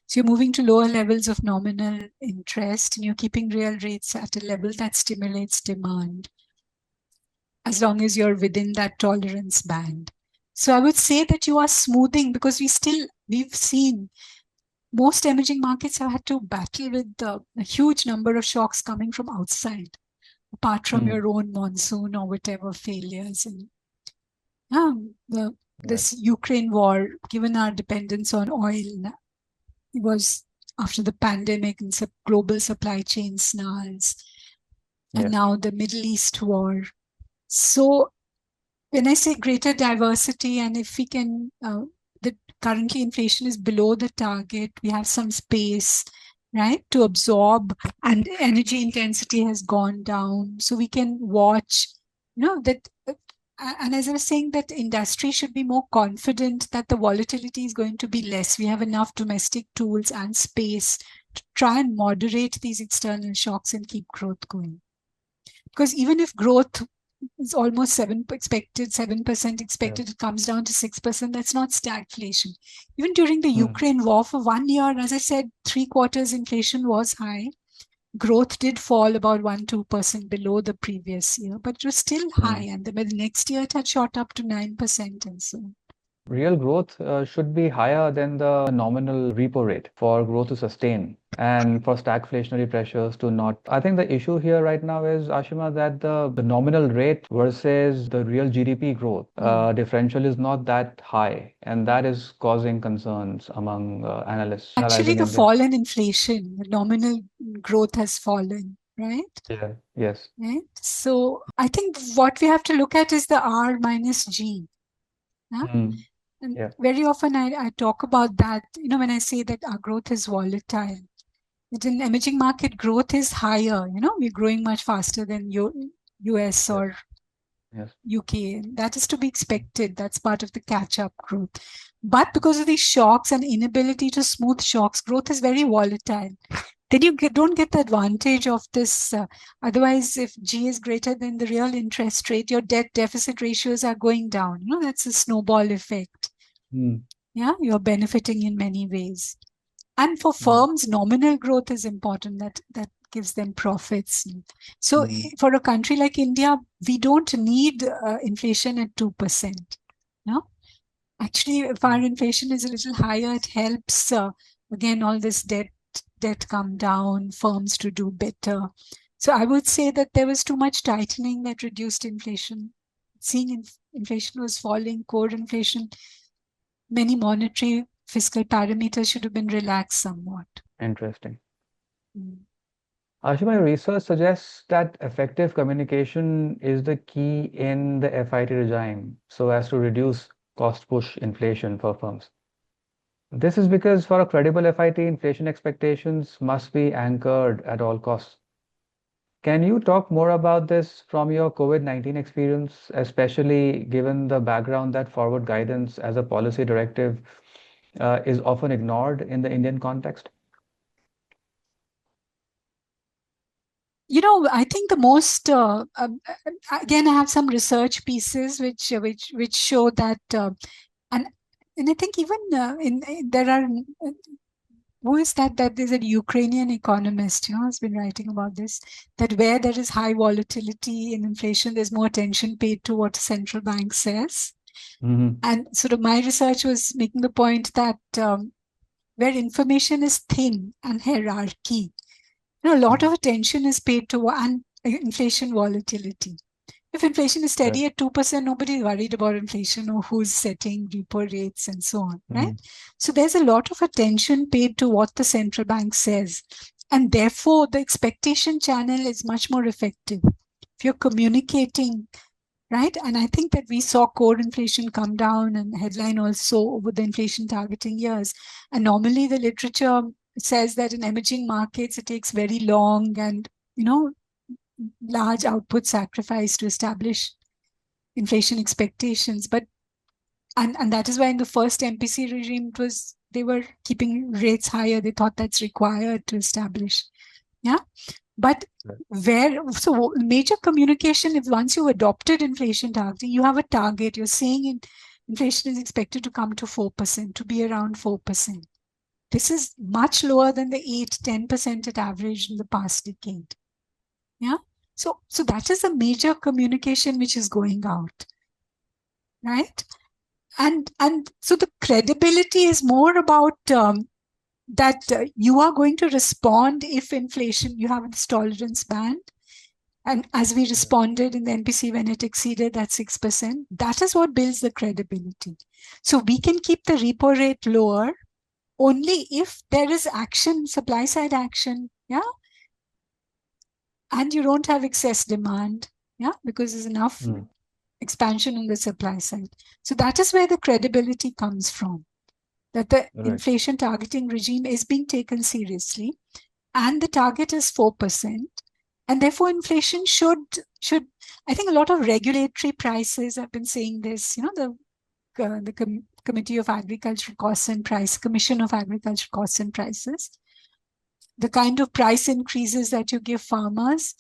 So you're moving to lower levels of nominal interest and you're keeping real rates at a level that stimulates demand as long as you're within that tolerance band. So I would say that you are smoothing because we've seen most emerging markets have had to battle with a huge number of shocks coming from outside, apart from your own monsoon or whatever failures. And this Ukraine war, given our dependence on oil, it was after the pandemic and global supply chain snarls, and now the Middle East war. So when I say greater diversity, and if we can, currently inflation is below the target, we have some space, right, to absorb, and energy intensity has gone down. So we can watch, that. And as I was saying, that industry should be more confident that the volatility is going to be less. We have enough domestic tools and space to try and moderate these external shocks and keep growth going. Because even if growth is almost 7% expected, it comes down to 6%, that's not stagflation. Even during the Ukraine war, for 1 year, as I said, 3 quarters inflation was high. Growth did fall about 1-2% below the previous year, but it was still high. And the next year it had shot up to 9% and so on. Real growth should be higher than the nominal repo rate for growth to sustain. and for stagflationary pressures to not. I think the issue here right now is, Ashima, that the nominal rate versus the real GDP growth differential is not that high, and that is causing concerns among analysts Actually, analyzing the India. fall in inflation, the nominal growth has fallen, right? Yeah. Yes. Right. So I think what we have to look at is the R minus G. Yeah? Mm. And Yeah. very often I talk about that, when I say that our growth is volatile. That in emerging market, growth is higher. We're growing much faster than US Yes. or Yes. UK. That is to be expected. That's part of the catch-up growth. But because of these shocks and inability to smooth shocks, growth is very volatile. Then you don't get the advantage of this. Otherwise, if G is greater than the real interest rate, your debt deficit ratios are going down. That's a snowball effect. Mm. Yeah, you're benefiting in many ways. And for Mm. firms, nominal growth is important. That gives them profits. So Mm. for a country like India, we don't need inflation at 2%. No? Actually, if our inflation is a little higher, it helps, again, all this debt come down, firms to do better. So I would say that there was too much tightening that reduced inflation. Seeing inflation was falling, core inflation, many monetary fiscal parameters should have been relaxed somewhat. Interesting. Mm. Ashima, your research suggests that effective communication is the key in the FIT regime so as to reduce cost push inflation for firms. This is because for a credible FIT, inflation expectations must be anchored at all costs. Can you talk more about this from your COVID-19 experience, especially given the background that forward guidance as a policy directive is often ignored in the Indian context? I think the most again, I have some research pieces which show that, and I think even there are who is that there's a Ukrainian economist has been writing about this, that where there is high volatility in inflation, there's more attention paid to what the central bank says. Mm-hmm. And sort of my research was making the point that where information is thin and hierarchy, a lot of attention is paid to inflation volatility. If inflation is steady at 2%, nobody's worried about inflation or who's setting repo rates and so on, right? So there's a lot of attention paid to what the central bank says. And therefore, the expectation channel is much more effective. If you're communicating, right? And I think that we saw core inflation come down and headline also over the inflation targeting years. And normally the literature says that in emerging markets, it takes very long and, large output sacrifice to establish inflation expectations. But and that is why in the first MPC regime, they were keeping rates higher. They thought that's required to establish. Yeah. But so major communication, if once you've adopted inflation targeting, you have a target. You're saying inflation is expected to come to 4%, to be around 4%. This is much lower than the 8-10% it averaged in the past decade. Yeah. So that is a major communication which is going out, right? And so the credibility is more about that you are going to respond if inflation, you have this tolerance band. And as we responded in the MPC when it exceeded that 6%, that is what builds the credibility. So we can keep the repo rate lower only if there is action, supply side action, yeah? And you don't have excess demand, yeah? Because there's enough expansion on the supply side. So that is where the credibility comes from. That the inflation targeting regime is being taken seriously, and the target is 4%, and therefore inflation should. I think a lot of regulatory prices have been saying this. The Committee of Agricultural Costs and Price, Commission of Agricultural Costs and Prices, the kind of price increases that you give farmers.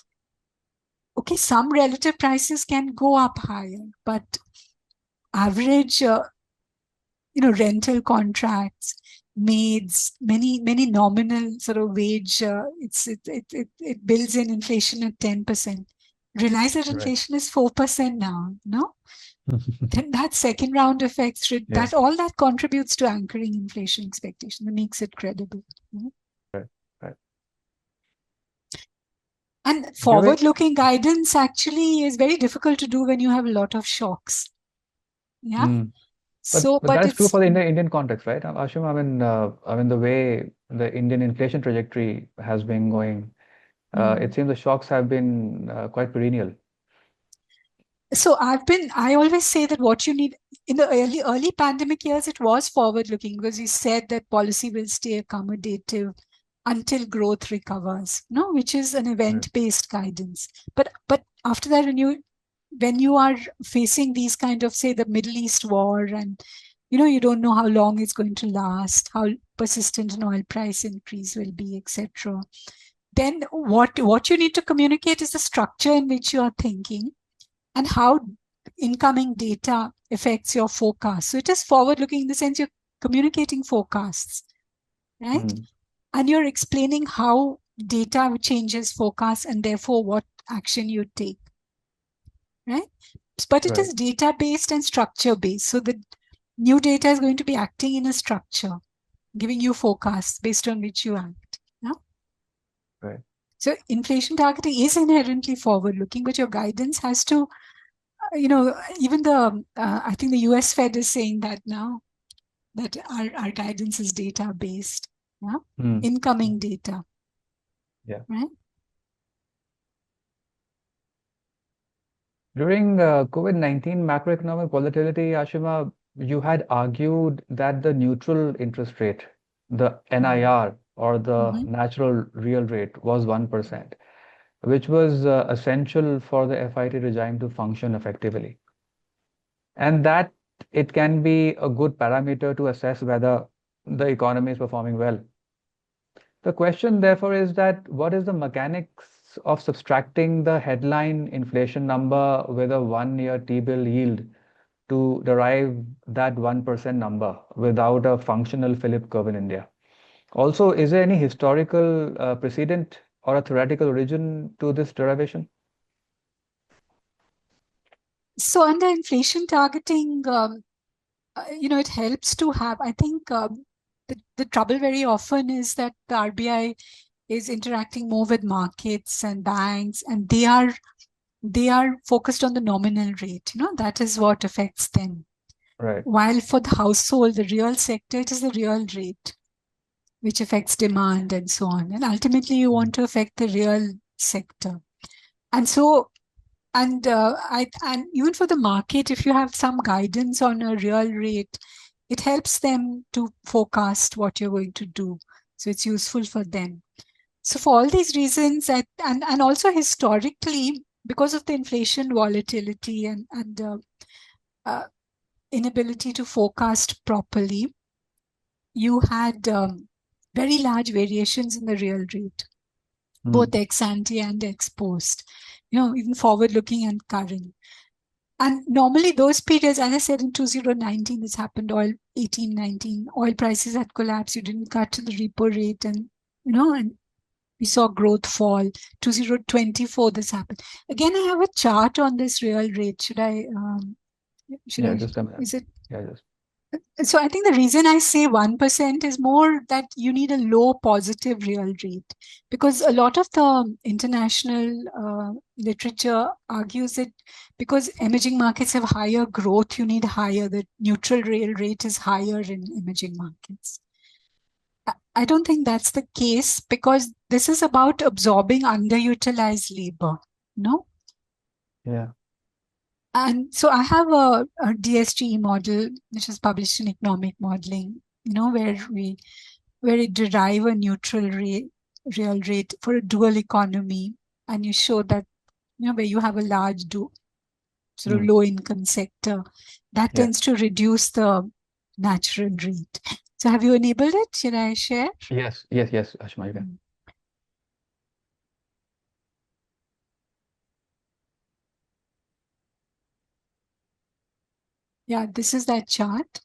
Okay, some relative prices can go up higher, but average. Rental contracts, maids, many nominal sort of wage. It builds in inflation at 10%. Realize that inflation is 4% now. No, then that second round effects that all that contributes to anchoring inflation expectation. That makes it credible. Right. And forward-looking guidance actually is very difficult to do when you have a lot of shocks. Yeah. But that's true for the Indian context, right? Ashima, I mean, the way the Indian inflation trajectory has been going, it seems the shocks have been quite perennial. So I always say that what you need in the early pandemic years, it was forward-looking because you said that policy will stay accommodative until growth recovers, no, which is an event-based guidance. But after that, when you are facing these kind of, say, the Middle East war, and you don't know how long it's going to last, how persistent an oil price increase will be, etc. Then what you need to communicate is the structure in which you are thinking and how incoming data affects your forecast. So it is forward-looking in the sense you're communicating forecasts, right? And you're explaining how data changes forecasts and therefore what action you take, right? But it is data-based and structure-based. So the new data is going to be acting in a structure, giving you forecasts based on which you act. Yeah? Right. So inflation targeting is inherently forward-looking, but your guidance has to, even I think the US Fed is saying that now, that our guidance is data-based, yeah? Incoming data. Yeah. Right? During COVID-19 macroeconomic volatility, Ashima, you had argued that the neutral interest rate, the NIR, or the natural real rate, was 1%, which was essential for the FIT regime to function effectively. And that it can be a good parameter to assess whether the economy is performing well. The question, therefore, is that what is the mechanics of subtracting the headline inflation number with a 1-year T-bill yield to derive that 1% number without a functional Philip curve in India? Also, is there any historical precedent or a theoretical origin to this derivation? So under inflation targeting, it helps to have, I think the trouble very often is that the RBI is interacting more with markets and banks, and they are focused on the nominal rate. That is what affects them. Right. While for the household, the real sector, it is the real rate, which affects demand and so on. And ultimately, you want to affect the real sector. And so, and even for the market, if you have some guidance on a real rate, it helps them to forecast what you're going to do. So it's useful for them. So for all these reasons, and also historically, because of the inflation volatility and inability to forecast properly, you had very large variations in the real rate, both ex ante and ex post, even forward looking and current. And normally those periods, as I said, in 2019, this happened, oil 18-19, oil prices had collapsed, you didn't cut to the repo rate, and and we saw growth fall. 2024, this happened. Again, I have a chart on this real rate. Just a minute. Is it? Yeah, just. So I think the reason I say 1% is more that you need a low positive real rate, because a lot of the international literature argues that because emerging markets have higher growth, you need higher, the neutral real rate is higher in emerging markets. I don't think that's the case, because this is about absorbing underutilized labor, no? Yeah. And so I have a DSGE model, which is published in Economic Modeling, where it derive a neutral real rate for a dual economy, and you show that where you have a large sort of low income sector, that tends to reduce the natural rate. So have you enabled it? Should I share? Yes, Ashima, you can. Yeah, this is that chart.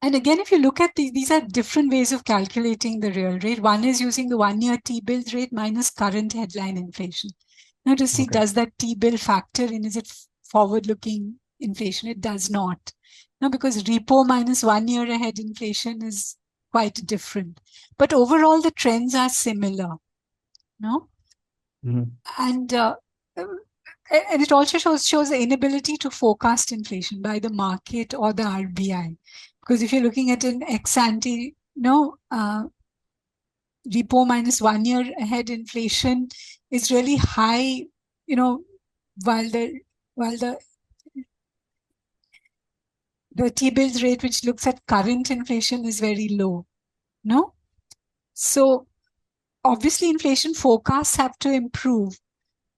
And again, if you look at these are different ways of calculating the real rate. One is using the 1-year T-bill rate minus current headline inflation. Now to see, does that T-bill factor in? Is it forward-looking inflation? It does not. No, because repo minus 1 year ahead inflation is quite different. But overall, the trends are similar. No? Mhm. And it also shows the inability to forecast inflation by the market or the RBI. Because if you're looking at an ex-ante, repo minus 1 year ahead inflation is really high, while the T-bills rate, which looks at current inflation, is very low. No? So obviously inflation forecasts have to improve.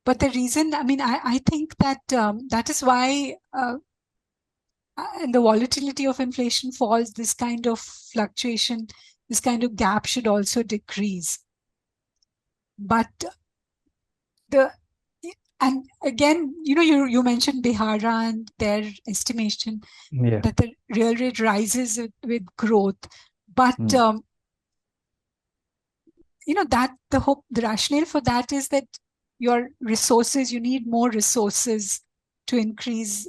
But the reason, I think that that is why and the volatility of inflation falls, this kind of fluctuation, this kind of gap should also decrease. But and again, you mentioned Bihara and their estimation that the real rate rises with growth. But that the rationale for that is that your resources, you need more resources to increase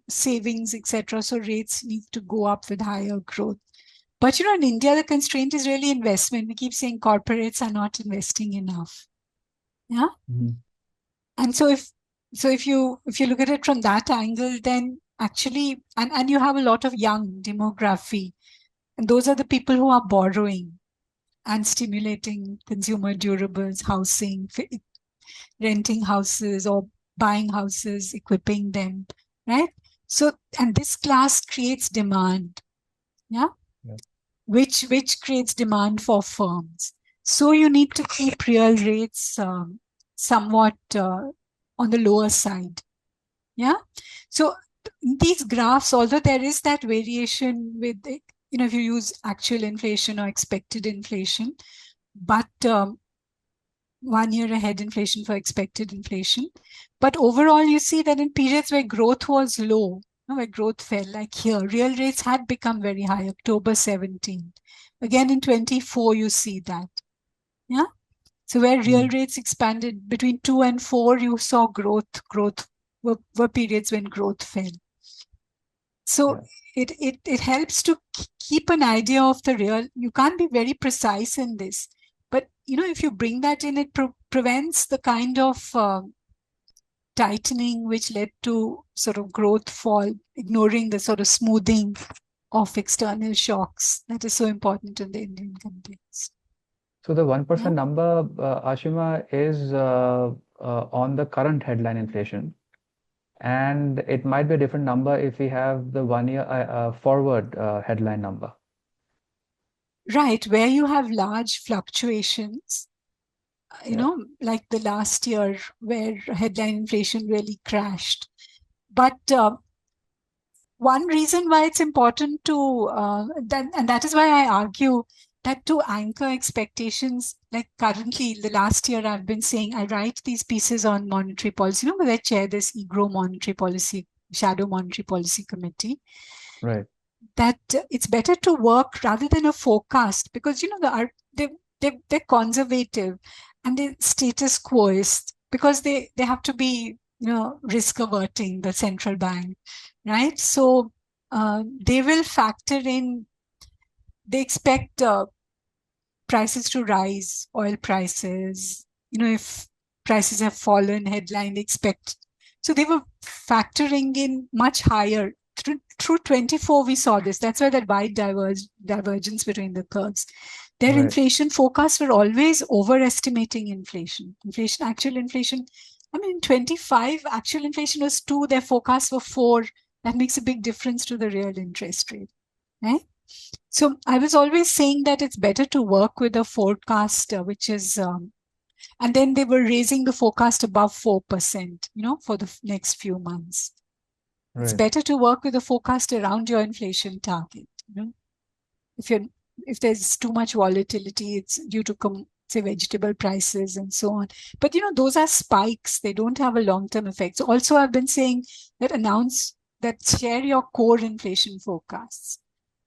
savings, etc. So rates need to go up with higher growth. But in India, the constraint is really investment. We keep saying corporates are not investing enough. Yeah. Mm-hmm. And so if you look at it from that angle, then actually, and you have a lot of young demography, and those are the people who are borrowing and stimulating consumer durables, housing, renting houses or buying houses, equipping them, right? So, and this class creates demand, which creates demand for firms. So you need to keep real rates somewhat on the lower side. Yeah. So these graphs, although there is that variation with, if you use actual inflation or expected inflation, but 1 year ahead inflation for expected inflation. But overall, you see that in periods where growth was low, where growth fell, like here, real rates had become very high, October 17. Again, in 24, you see that. Yeah. So where real rates expanded between 2 and 4, you saw growth were periods when growth fell. So it helps to keep an idea of the real. You can't be very precise in this, but if you bring that in, it prevents the kind of tightening which led to sort of growth fall, ignoring the sort of smoothing of external shocks that is so important in the Indian context. So the 1% number, Ashima, is on the current headline inflation. And it might be a different number if we have the 1 year forward headline number. Right, where you have large fluctuations, like the last year where headline inflation really crashed. But one reason why it's important to, and that is why I argue that to anchor expectations, like currently the last year I've been saying, I write these pieces on monetary policy, because I chair this EGRO monetary policy, shadow monetary policy committee. Right. That it's better to work rather than a forecast, because they're conservative and they're status quoist, because they have to be risk averting, the central bank, right? So they will factor in, they expect prices to rise, oil prices, if prices have fallen, headline they expect. So they were factoring in much higher. Through 24, we saw this. That's why that wide divergence between the curves. Their inflation forecasts were always overestimating inflation. Actual inflation, in 25, actual inflation was 2, their forecasts were 4. That makes a big difference to the real interest rate, right? So I was always saying that it's better to work with a forecast, which is, and then they were raising the forecast above 4%, for the next few months. Right. It's better to work with a forecast around your inflation target. If there's too much volatility, it's due to say vegetable prices and so on. But those are spikes; they don't have a long-term effect. So also, I've been saying that share your core inflation forecasts.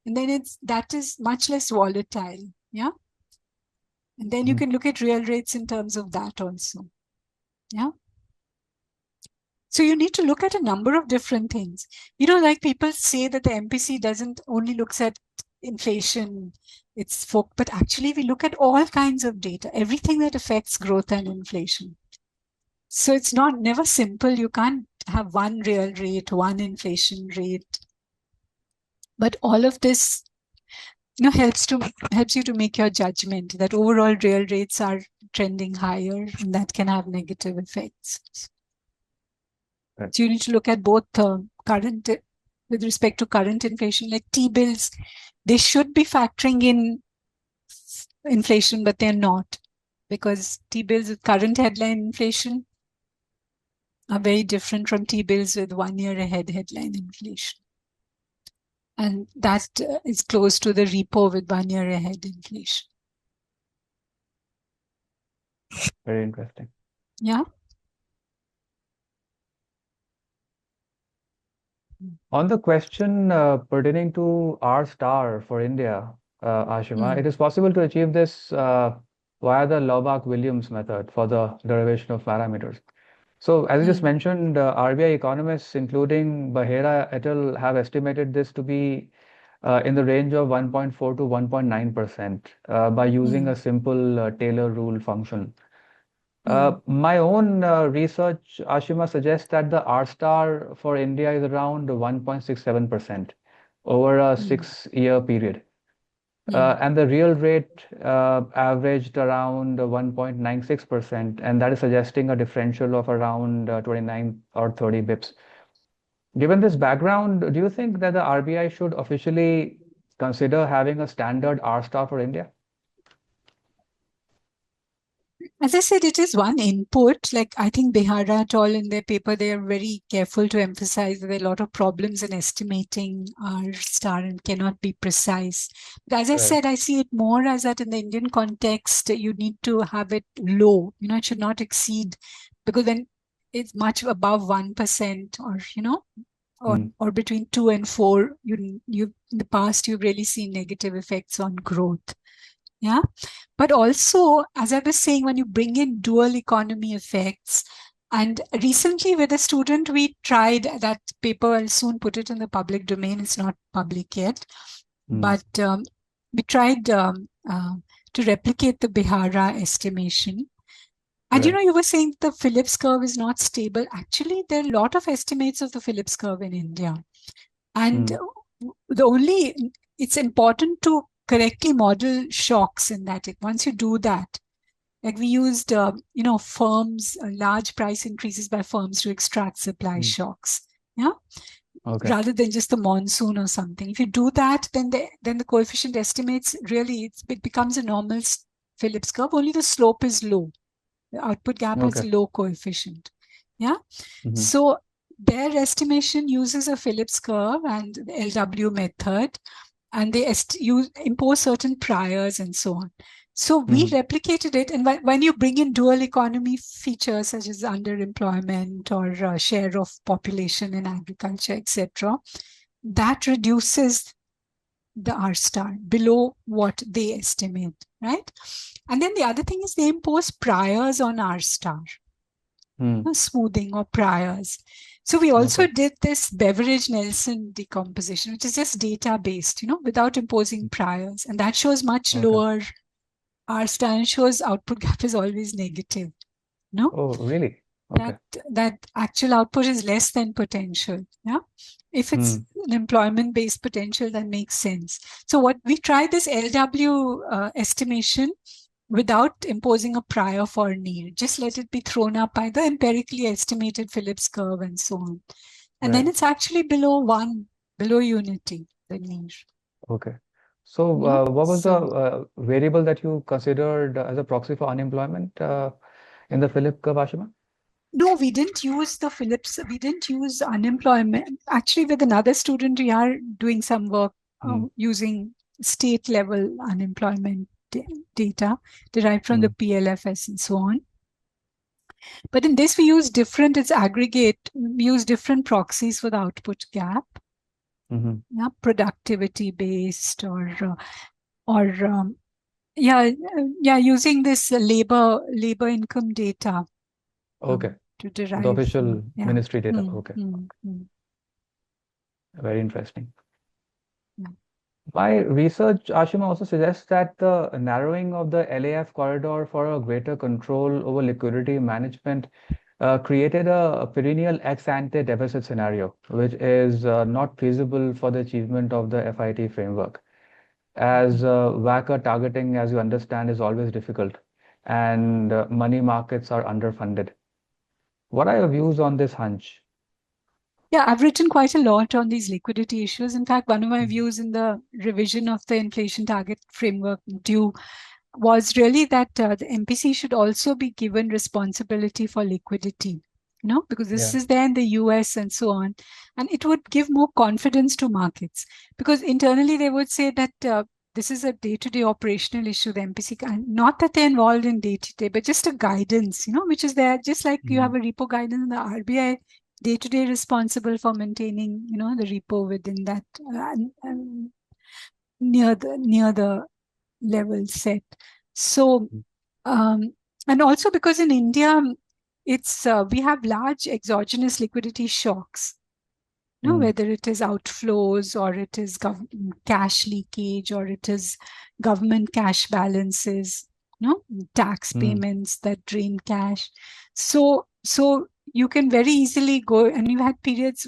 And then that is much less volatile, yeah? And then you can look at real rates in terms of that also, yeah? So you need to look at a number of different things. Like people say that the MPC doesn't only looks at inflation but actually we look at all kinds of data, everything that affects growth and inflation. So it's never simple. You can't have one real rate, one inflation rate. But all of this, helps you to make your judgment that overall real rates are trending higher, and that can have negative effects. Right. So you need to look at both current, with respect to current inflation, like T-bills, they should be factoring in inflation, but they're not, because T-bills with current headline inflation are very different from T-bills with 1 year ahead headline inflation. And that is close to the repo with 1 year ahead inflation. Very interesting. Yeah. On the question pertaining to R star for India, Ashima, it is possible to achieve this via the Lovak-Williams method for the derivation of parameters. So, as you just mentioned, RBI economists, including Bahera et al., have estimated this to be in the range of 1.4 to 1.9% by using a simple Taylor rule function. My own research, Ashima, suggests that the R star for India is around 1.67% over a 6-year period. And the real rate averaged around 1.96%, and that is suggesting a differential of around 29 or 30 bips. Given this background, do you think that the RBI should officially consider having a standard R star for India? As I said, it is one input. Like I think Behara et al. In their paper, they are very careful to emphasize that there are a lot of problems in estimating R star and cannot be precise. But as I said, I see it more as that in the Indian context, you need to have it low. It should not exceed, because then it's much above 1%, or between 2 and 4. You in the past, you've really seen negative effects on growth. Yeah. But also, as I was saying, when you bring in dual economy effects, and recently with a student, we tried that paper. I'll soon put it in the public domain. It's not public yet. But we tried to replicate the Behara estimation. And you were saying the Phillips curve is not stable. Actually, there are a lot of estimates of the Phillips curve in India. And it's important to correctly model shocks in that. Once you do that, like we used, firms, large price increases by firms to extract supply shocks. Yeah. Okay. Rather than just the monsoon or something. If you do that, then the coefficient estimates really, it becomes a normal Phillips curve. Only the slope is low. The output gap has low coefficient. Yeah. So their estimation uses a Phillips curve and the LW method, and they impose certain priors and so on. So we replicated it. And when you bring in dual economy features such as underemployment or share of population in agriculture, etc., that reduces the R star below what they estimate, right? And then the other thing is they impose priors on R star, smoothing or priors. So we also did this Beveridge-Nelson decomposition, which is just data-based, without imposing priors. And that shows much lower R star and shows output gap is always negative. No? Oh, really? Okay. That actual output is less than potential. Yeah. If it's an employment-based potential, that makes sense. So what we tried this LW estimation without imposing a prior for need. Just let it be thrown up by the empirically estimated Phillips curve and so on. And then it's actually below 1, below unity, the need. Okay. So what was the variable that you considered as a proxy for unemployment in the Phillips curve, Ashima? No, we didn't use the Phillips. We didn't use unemployment. Actually, with another student, we are doing some work using state level unemployment data derived from the PLFS and so on. But in this, we use different, it's aggregate, we use different proxies for the output gap. Yeah, productivity based using this labor income data. Okay. To derive the official ministry data. Okay. Very interesting. My research, Ashima, also suggests that the narrowing of the LAF corridor for a greater control over liquidity management created a perennial ex-ante deficit scenario, which is not feasible for the achievement of the FIT framework. As WACR targeting, as you understand, is always difficult, and money markets are underfunded. What are your views on this hunch? Yeah, I've written quite a lot on these liquidity issues. In fact, one of my Mm. views in the revision of the inflation target framework due was really that the MPC should also be given responsibility for liquidity, because this Yeah. is there in the US and so on. And it would give more confidence to markets because internally they would say that this is a day-to-day operational issue, the MPC, not that they're involved in day-to-day, but just a guidance, which is there, just like you have Mm. a repo guidance in the RBI day-to-day responsible for maintaining, the repo within that near the level set. So, um, and also because in India, it's we have large exogenous liquidity shocks. Mm. Whether it is outflows or it is cash leakage or it is government cash balances, tax Mm. payments that drain cash. So you can very easily go, and you've had periods.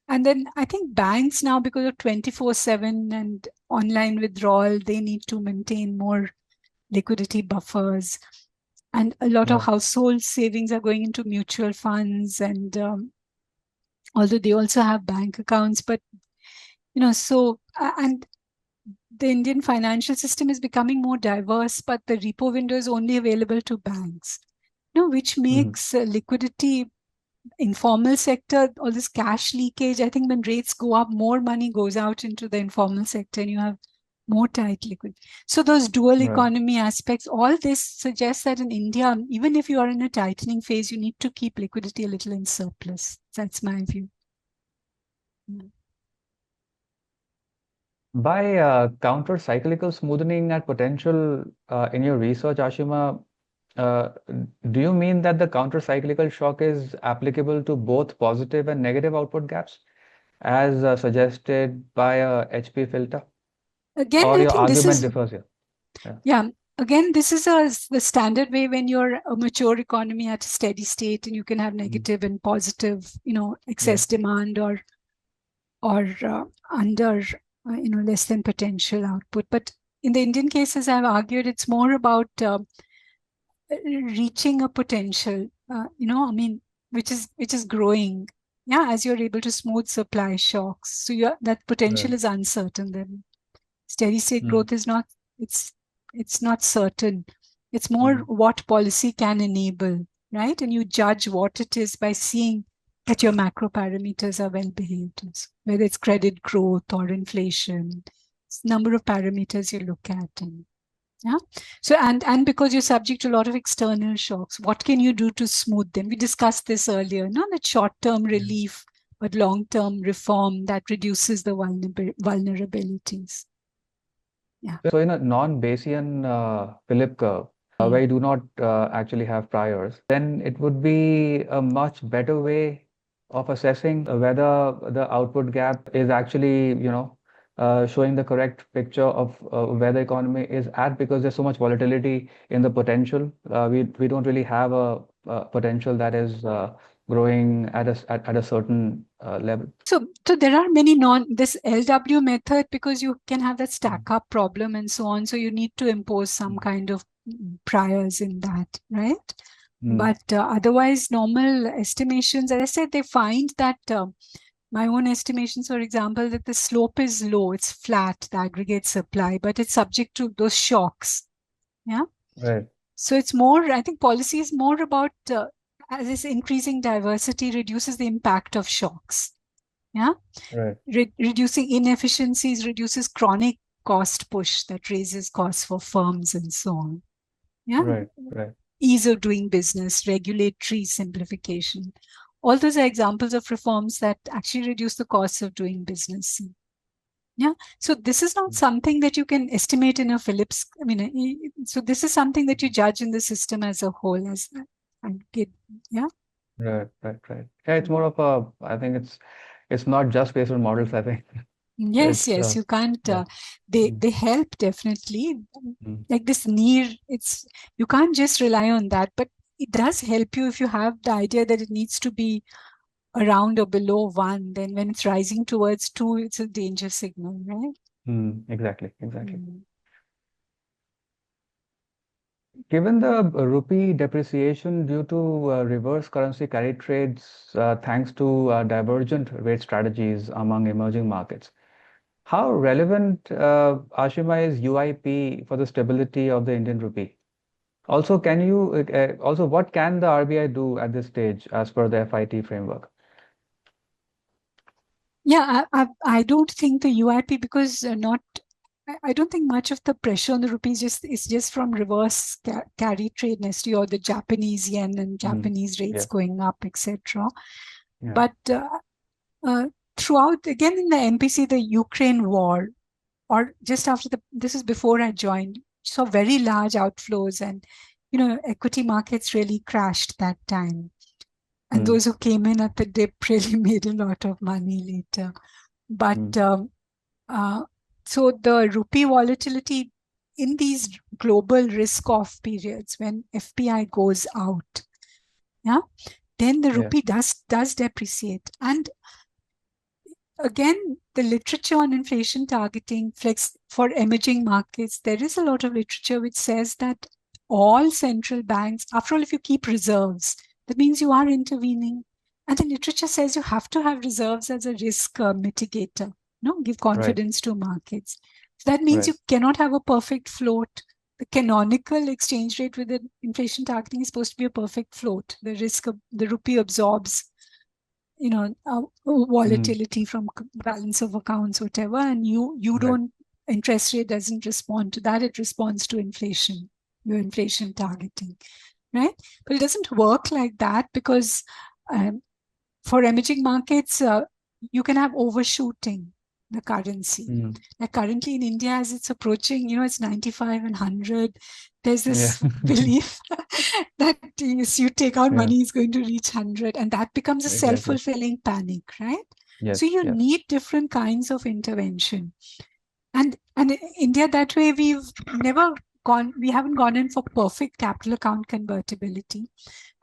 And then I think banks now, because of 24/7 and online withdrawal, they need to maintain more liquidity buffers. And a lot of Yeah. household savings are going into mutual funds. And although they also have bank accounts, but, and the Indian financial system is becoming more diverse, but the repo window is only available to banks, which Mm. makes liquidity informal sector, all this cash leakage. I think when rates go up, more money goes out into the informal sector and you have more tight liquid. So those dual Right. economy aspects, all this suggests that in India, even if you are in a tightening phase, you need to keep liquidity a little in surplus. That's my view. By counter-cyclical smoothening at potential in your research, Ashima, uh, do you mean that the counter-cyclical shock is applicable to both positive and negative output gaps, as suggested by a HP filter? Again, Or I your think this argument is, differs here? Yeah. yeah, again, this is the standard way when you're a mature economy at a steady state and you can have Mm. negative and positive, Yeah. excess demand or under less than potential output. But in the Indian cases, I've argued it's more about reaching a potential, which is growing. Yeah, as you're able to smooth supply shocks, so that potential Right. is uncertain. Then steady state Mm. growth is not. It's not certain. It's more Mm. what policy can enable, right? And you judge what it is by seeing that your macro parameters are well behaved, whether it's credit growth or inflation. It's number of parameters you look at, and yeah. So and because you're subject to a lot of external shocks, what can you do to smooth them? We discussed this earlier, not that short-term Yeah. relief, but long-term reform that reduces the vulnerabilities. Yeah. So in a non-Bayesian Philip curve, where Mm. you do not actually have priors, then it would be a much better way of assessing whether the output gap is actually, showing the correct picture of where the economy is at, because there's so much volatility in the potential. We don't really have a potential that is growing at a certain level. So there are many this LW method, because you can have that Mm. stack up problem and so on. So you need to impose some Mm. kind of priors in that, right? Mm. But otherwise, normal estimations, as I said, they find that my own estimations, for example, that the slope is low, it's flat, the aggregate supply, but it's subject to those shocks. Yeah. Right. So it's more, I think policy is more about as this increasing diversity reduces the impact of shocks. Yeah. Right. Reducing inefficiencies reduces chronic cost push that raises costs for firms and so on. Yeah. Right. Right. Ease of doing business, regulatory simplification. All those are examples of reforms that actually reduce the costs of doing business. Yeah. So this is not something that you can estimate in a Phillips. I mean, so this is something that you judge in the system as a whole. Yeah. Right, right, right. Yeah, it's more of a, I think it's not just based on models, I think. Yes, It's you can't. yeah. They help definitely. Mm. Like this near, you can't just rely on that, but it does help you if you have the idea that it needs to be around or below 1. Then when it's rising towards 2, it's a danger signal, right? Exactly. Mm. Given the rupee depreciation due to reverse currency carry trades, thanks to divergent rate strategies among emerging markets, how relevant, Ashima, is UIP for the stability of the Indian rupee? Also, what can the RBI do at this stage as per the FIT framework? Yeah, I don't think the UIP, because I don't think much of the pressure on the rupee is just from reverse carry trade necessarily, or the Japanese yen and Japanese rates Yeah, going up, etc. yeah. But throughout, again in the MPC, the Ukraine war, or just after this is before I joined, saw very large outflows, and equity markets really crashed that time. And Mm, those who came in at the dip really made a lot of money later. But mm, so the rupee volatility in these global risk-off periods, when FPI goes out, yeah, then the yeah. rupee does depreciate. And again, the literature on inflation targeting for emerging markets, there is a lot of literature which says that all central banks, after all, if you keep reserves, that means you are intervening. And the literature says you have to have reserves as a risk mitigator, give Right, confidence to markets. So that means right. you cannot have a perfect float. The canonical exchange rate with the inflation targeting is supposed to be a perfect float. The risk of the rupee absorbs Mm, volatility from balance of accounts, whatever, and you right. don't, interest rate doesn't respond to that, it responds to inflation, your inflation targeting, right? But it doesn't work like that, because for emerging markets, you can have overshooting the currency. Mm, Like currently in India, as it's approaching, it's 95 and 100. There's yeah. this belief that if you take out Yeah, money, it's going to reach 100. And that becomes a exactly. self-fulfilling panic, right? So Yes, you yes. need different kinds of intervention. And in India, that way, we haven't gone in for perfect capital account convertibility.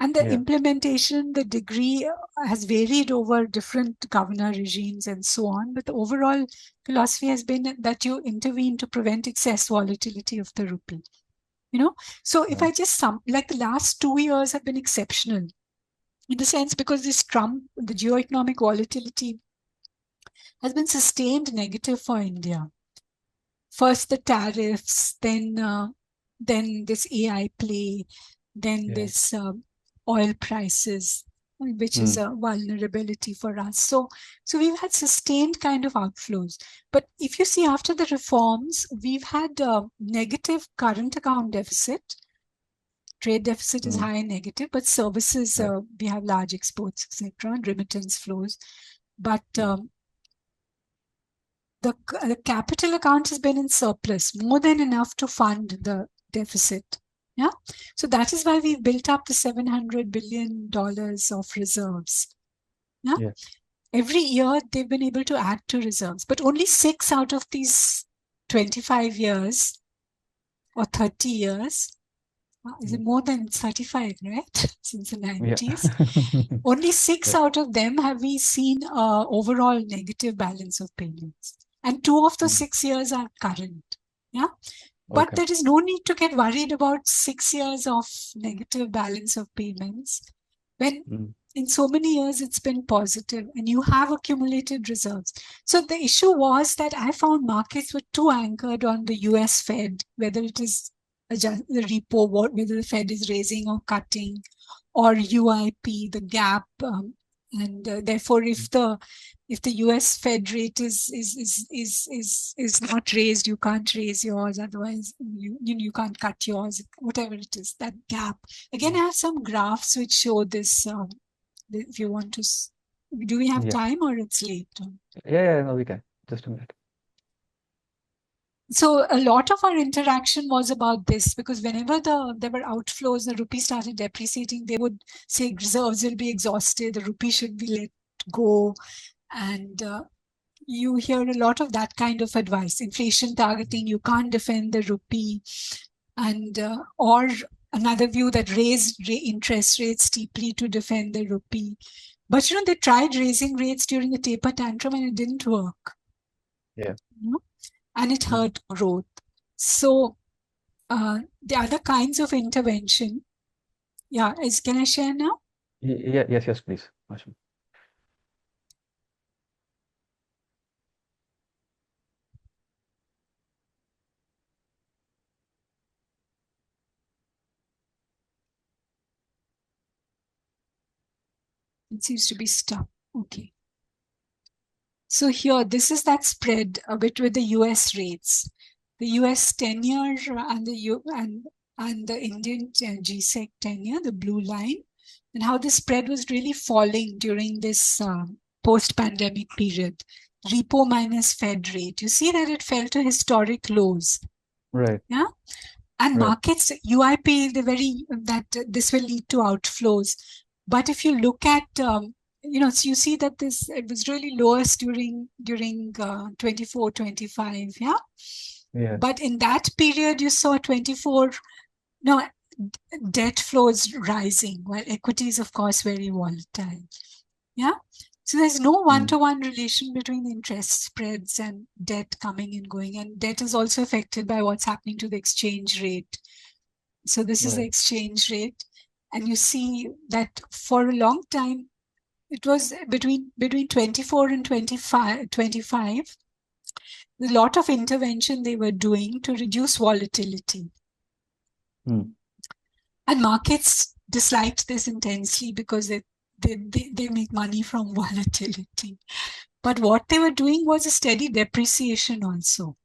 And the Yeah, implementation, the degree has varied over different governor regimes and so on. But the overall philosophy has been that you intervene to prevent excess volatility of the rupee. So if right. I just like the last 2 years have been exceptional in the sense, because the geoeconomic volatility has been sustained negative for India. First the tariffs, then this AI play, then Yeah. this oil prices, which is Mm, a vulnerability for us. So we've had sustained kind of outflows. But if you see after the reforms, we've had negative current account deficit. Trade deficit is mm, high and negative, but services, right. we have large exports, etc., and remittance flows. But Mm, the capital account has been in surplus, more than enough to fund the deficit. Yeah. So that is why we've built up the $700 billion of reserves. Yeah. yeah. Every year they've been able to add to reserves, but only 6 out of these 25 years or 30 years, is it Mm, more than 35, right? Since the yeah. 90s. Only 6 Yeah. out of them have we seen overall negative balance of payments. And 2 of the Mm, 6 years are current. Yeah. But okay. there is no need to get worried about 6 years of negative balance of payments when Mm, in so many years it's been positive and you have accumulated reserves. So the issue was that I found markets were too anchored on the US Fed, whether it is the repo, whether the Fed is raising or cutting, or UIP, the gap, and therefore, mm, if the US Fed rate is not raised, you can't raise yours. Otherwise, you can't cut yours. Whatever it is, that gap. Again, I mm. have some graphs which show this. If you want to, do we have Yeah. time or it's late? Yeah, yeah, no, we can. Just a minute. So a lot of our interaction was about this, because whenever there were outflows, the rupee started depreciating, they would say reserves will be exhausted, the rupee should be let go. And you hear a lot of that kind of advice. Inflation targeting, you can't defend the rupee, and or another view that raised interest rates steeply to defend the rupee. But they tried raising rates during the taper tantrum and it didn't work. Yeah. And it hurt growth. So the other kinds of intervention. Yeah, can I share now? Yes, please, Ashima. It seems to be stuck. Okay. So here, this is that spread a bit with the US rates. The US 10-year and the Indian G-Sec 10-year, the blue line, and how the spread was really falling during this post-pandemic period. Repo minus Fed rate. You see that it fell to historic lows. Right. Yeah. And Right. markets, UIP, this will lead to outflows. But if you look at, so you see that it was really lowest during 24, 25, yeah? Yeah. But in that period, you saw 24, debt flows rising, while equity is, of course, very volatile, yeah? So there's no one-to-one relation between interest spreads and debt coming and going. And debt is also affected by what's happening to the exchange rate. So this is the exchange rate. And you see that for a long time, it was between 24 and 25, a lot of intervention they were doing to reduce volatility. And markets disliked this intensely because they make money from volatility. But what they were doing was a steady depreciation also.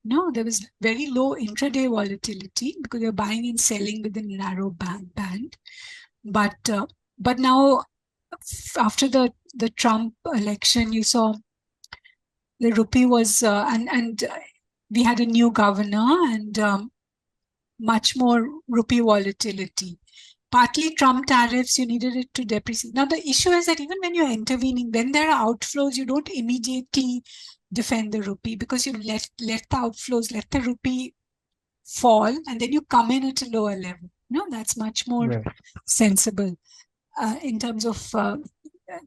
No, there was very low intraday volatility because you're buying and selling within a narrow band. But now, after the Trump election, you saw the rupee was, and we had a new governor and much more rupee volatility. Partly Trump tariffs, you needed it to depreciate. Now, the issue is that even when you're intervening, when there are outflows, you don't immediately defend the rupee because you let the outflows, let the rupee fall, and then you come in at a lower level. That's much more sensible in terms of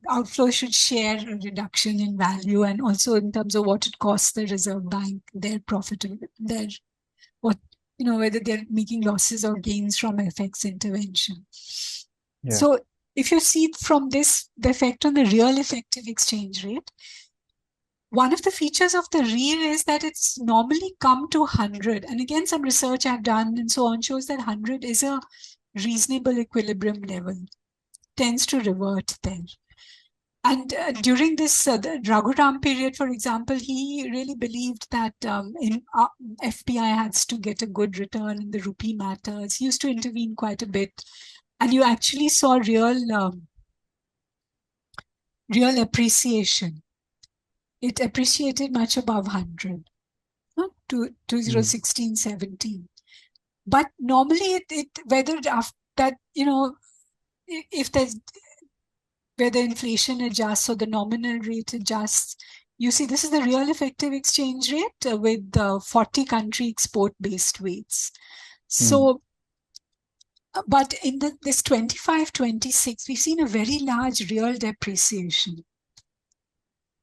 outflows should share a reduction in value, and also in terms of what it costs the Reserve Bank, their profitability, whether they're making losses or gains from FX intervention. Yeah. So if you see from this, the effect on the real effective exchange rate, one of the features of the real is that it's normally come to 100. And again, some research I've done and so on shows that 100 is a reasonable equilibrium level, tends to revert there. And during this the Raghuram period, for example, he really believed that FPI has to get a good return in the rupee matters. He used to intervene quite a bit. And you actually saw real appreciation. It appreciated much above 100, 2016, 17. But normally, whether after that, if there's where the inflation adjusts or the nominal rate adjusts, you see this is the real effective exchange rate with 40 country export-based weights. So, but in this 25, 26, we've seen a very large real depreciation.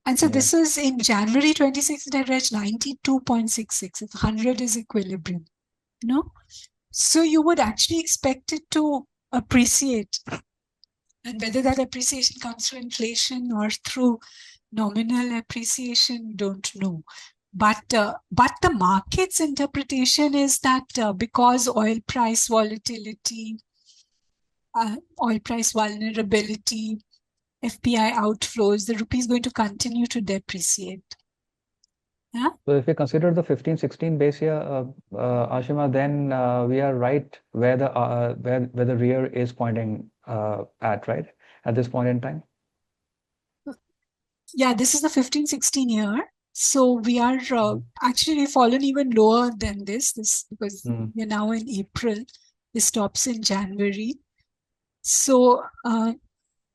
And so this is in January 26, it had reached 92.66. If 100 is equilibrium, So you would actually expect it to appreciate. And whether that appreciation comes through inflation or through nominal appreciation, don't know. But the market's interpretation is that because oil price volatility, oil price vulnerability, FPI outflows, the rupee is going to continue to depreciate. Yeah? So if we consider the 15-16 base year, Ashima, then we are right where the rear is pointing at, right? At this point in time? Yeah, this is the 15-16 year. So we are actually we've fallen even lower than this because we're now in April. This stops in January. So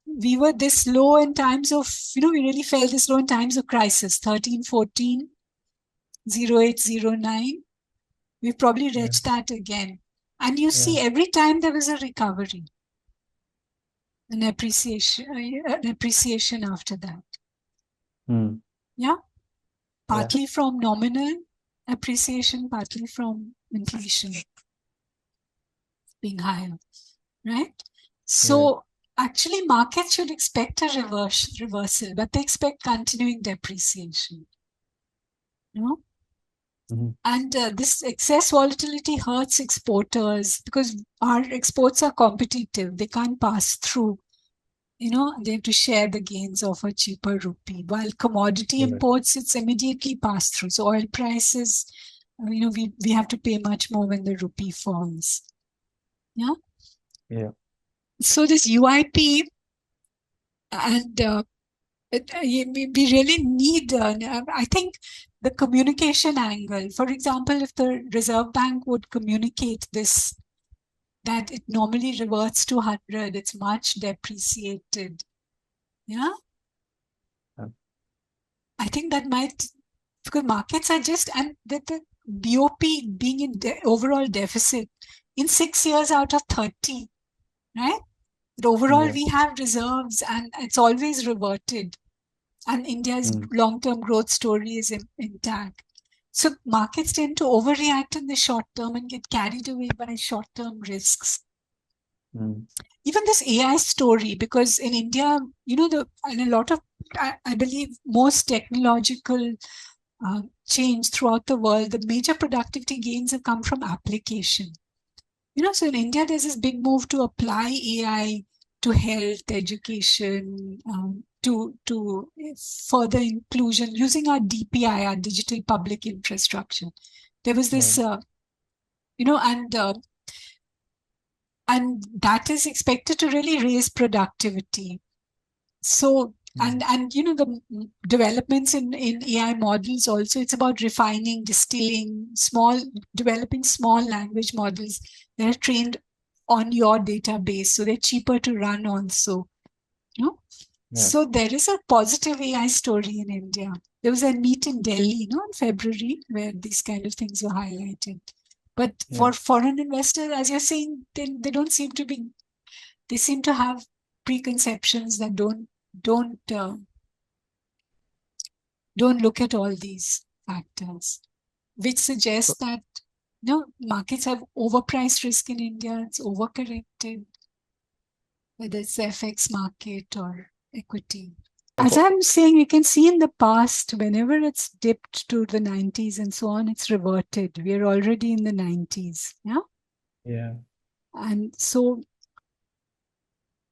we were this low in times of, we really felt this low in times of crisis, 13, 14, 08, 09. We've probably reached that again. And you see, every time there was a recovery, an appreciation after that. Yeah. Partly from nominal appreciation, partly from inflation being higher, right? So actually markets should expect a reversal, but they expect continuing depreciation. And this excess volatility hurts exporters because our exports are competitive. They can't pass through. They have to share the gains of a cheaper rupee. While commodity imports, it's immediately passed through. So oil prices, we have to pay much more when the rupee falls. Yeah. So this UIP, and we really need, I think, the communication angle. For example, if the Reserve Bank would communicate this, that it normally reverts to 100, it's much depreciated. I think that might, because markets are just, and the BOP being in overall deficit in 6 years out of 30, right? But overall, we have reserves and it's always reverted. And India's long-term growth story is intact. So markets tend to overreact in the short term and get carried away by short-term risks. Even this AI story, because in India, and a lot of, I believe, most technological change throughout the world, the major productivity gains have come from application. So in India, there's this big move to apply AI to health, education, to further inclusion using our DPI, our digital public infrastructure. There was this, and that is expected to really raise productivity. So, and the developments in AI models also, it's about refining, distilling, developing small language models that are trained on your database, so they're cheaper to run also. So there is a positive AI story in India. There was a meet in Delhi, in February, where these kind of things were highlighted. But for foreign investors, as you're saying, they don't seem to be. They seem to have preconceptions that don't look at all these factors, which suggests that markets have overpriced risk in India. It's overcorrected, whether it's the FX market or equity. As I'm saying, you can see in the past, whenever it's dipped to the 90s and so on, it's reverted. We're already in the 90s. And so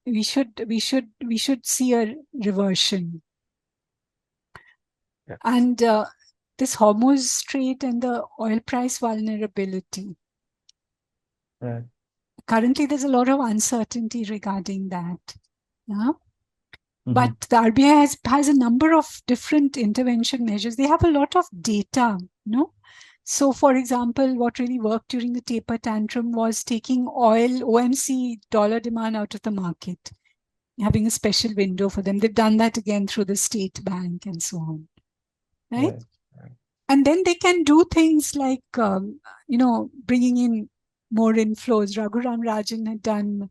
we should see a reversion. And this Hormuz Strait and the oil price vulnerability. Currently, there's a lot of uncertainty regarding that. But the RBI has a number of different intervention measures. They have a lot of data, So, for example, what really worked during the taper tantrum was taking OMC dollar demand out of the market, having a special window for them. They've done that again through the state bank and so on, right? And then they can do things like, bringing in more inflows. Raghuram Rajan had done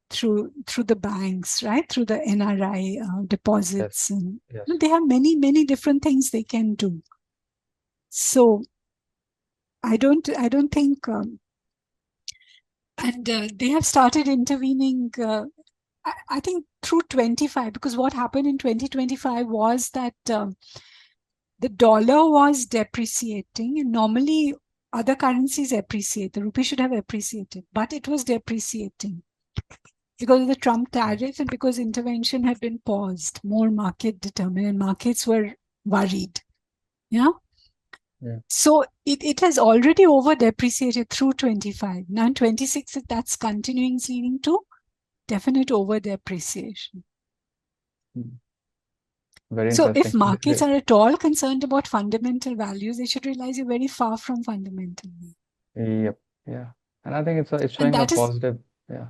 through the banks, right? Through the NRI deposits. And they have many, many different things they can do. So I don't think, and they have started intervening, I think through 25, because what happened in 2025 was that the dollar was depreciating, and normally other currencies appreciate. The rupee should have appreciated, but it was depreciating because of the Trump tariff and because intervention had been paused, more market determined, and markets were worried. So it has already over depreciated through 25. Now in 26, that's continuing, leading to definite over depreciation. Very so interesting. if markets are at all concerned about fundamental values, they should realize you're very far from fundamental. Yep. Yeah. And I think it's showing a positive.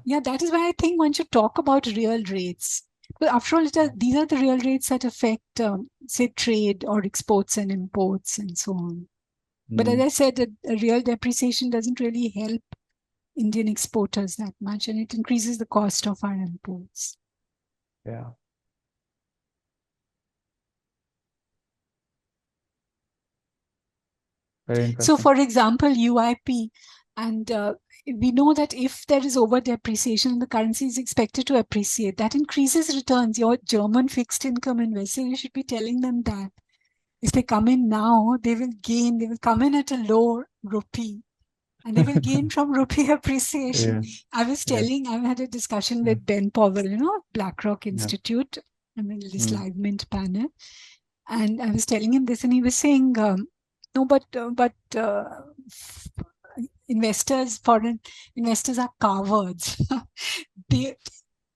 Yeah, that is why I think one should talk about real rates. But after all, these are the real rates that affect, say, trade or exports and imports and so on. But as I said, a real depreciation doesn't really help Indian exporters that much, and it increases the cost of our imports. Yeah. Very interesting. So, for example, UIP, and we know that if there is over depreciation, the currency is expected to appreciate. That increases returns. Your German fixed income investor, you should be telling them that if they come in now, they will gain. They will come in at a low rupee, and they will gain from rupee appreciation. Yeah. I had a discussion with Ben Powell, BlackRock Yeah. Institute, this live mint panel, and I was telling him this, and he was saying, no, but investors, foreign investors are cowards.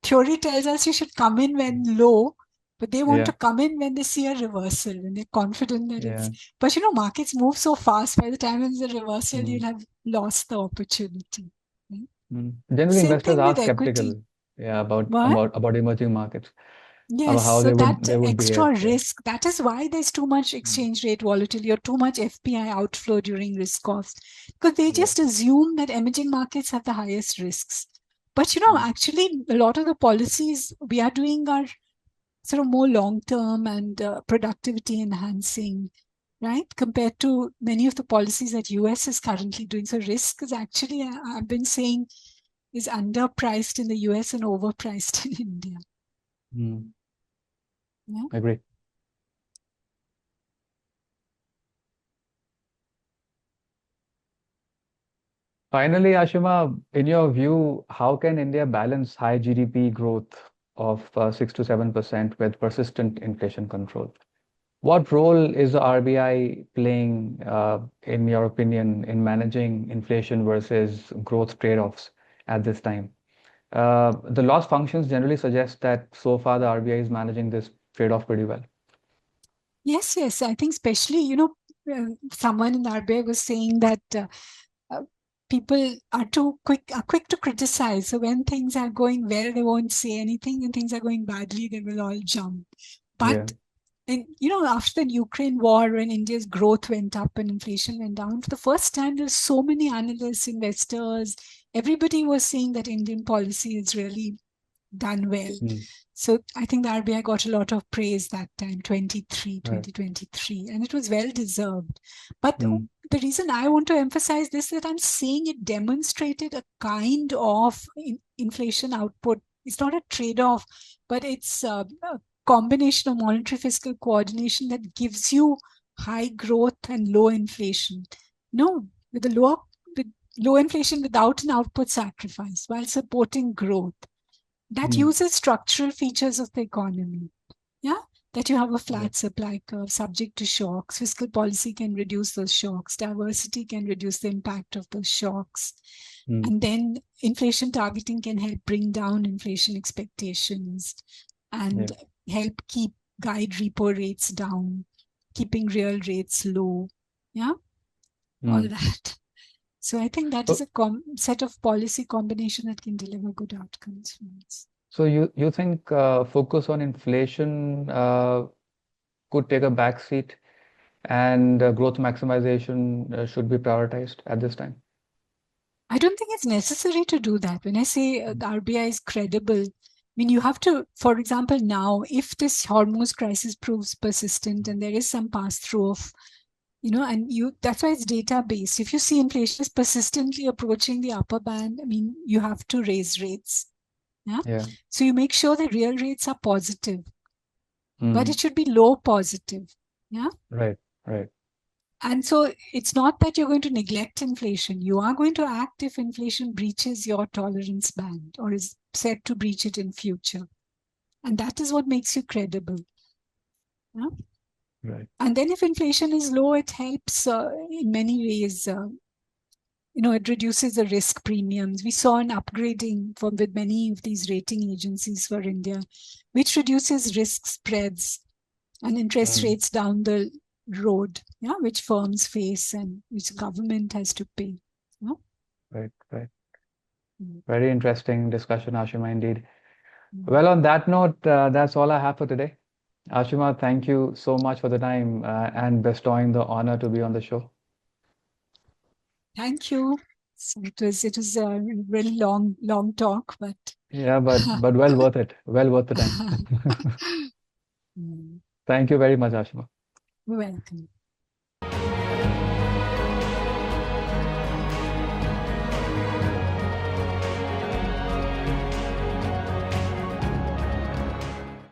Theory tells us you should come in when low, but they want to come in when they see a reversal, when they're confident that it's. But markets move so fast. By the time it's a reversal, you'll have lost the opportunity. Right? Generally, Same investors thing are with skeptical. equity. About emerging markets. Yes, How so they that would extra behave. risk, that is why there's too much exchange rate volatility or too much FPI outflow during risk off, because they just assume that emerging markets have the highest risks. But actually, a lot of the policies we are doing are sort of more long-term and productivity enhancing, right? Compared to many of the policies that US is currently doing. So risk is actually, I've been saying, is underpriced in the US and overpriced in India. Yeah. Agree. Finally, Ashima, in your view, how can India balance high GDP growth of 6 to 7% with persistent inflation control? What role is the RBI playing, in your opinion, in managing inflation versus growth trade-offs at this time? The loss functions generally suggest that so far the RBI is managing this trade-off pretty well. Yes. I think especially, someone in the RBI was saying that people are quick to criticize. So when things are going well, they won't say anything. When things are going badly, they will all jump. But and after the Ukraine war, when India's growth went up and inflation went down, for the first time, there's so many analysts, investors, everybody was saying that Indian policy is really done well. So I think the RBI got a lot of praise that time, 2023, and it was well deserved. But the reason I want to emphasize this is that I'm saying it demonstrated a kind of inflation output. It's not a trade-off, but it's a combination of monetary fiscal coordination that gives you high growth and low inflation. With low inflation without an output sacrifice while supporting growth. That uses structural features of the economy. That you have a flat supply curve subject to shocks. Fiscal policy can reduce those shocks. Diversity can reduce the impact of those shocks. And then inflation targeting can help bring down inflation expectations and help guide repo rates down, keeping real rates low. All that. So I think that is a set of policy combination that can deliver good outcomes for us. So you think focus on inflation could take a backseat, and growth maximization should be prioritized at this time? I don't think it's necessary to do that. When I say the RBI is credible, you have to, for example, now, if this Hormuz crisis proves persistent and there is some pass-through of that's why it's data-based. If you see inflation is persistently approaching the upper band, you have to raise rates. So you make sure that real rates are positive, but it should be low positive. Right. And so it's not that you're going to neglect inflation. You are going to act if inflation breaches your tolerance band or is set to breach it in future. And that is what makes you credible. Right. And then if inflation is low, it helps in many ways. It reduces the risk premiums. We saw an upgrading with many of these rating agencies for India, which reduces risk spreads and interest rates down the road, which firms face and which government has to pay. Right. Very interesting discussion, Ashima, indeed. Well, on that note, that's all I have for today. Ashima, thank you so much for the time and bestowing the honor to be on the show. Thank you. So it was a really long talk, but Yeah, but well worth it. Well worth the time. Mm, Thank you very much, Ashima. welcome.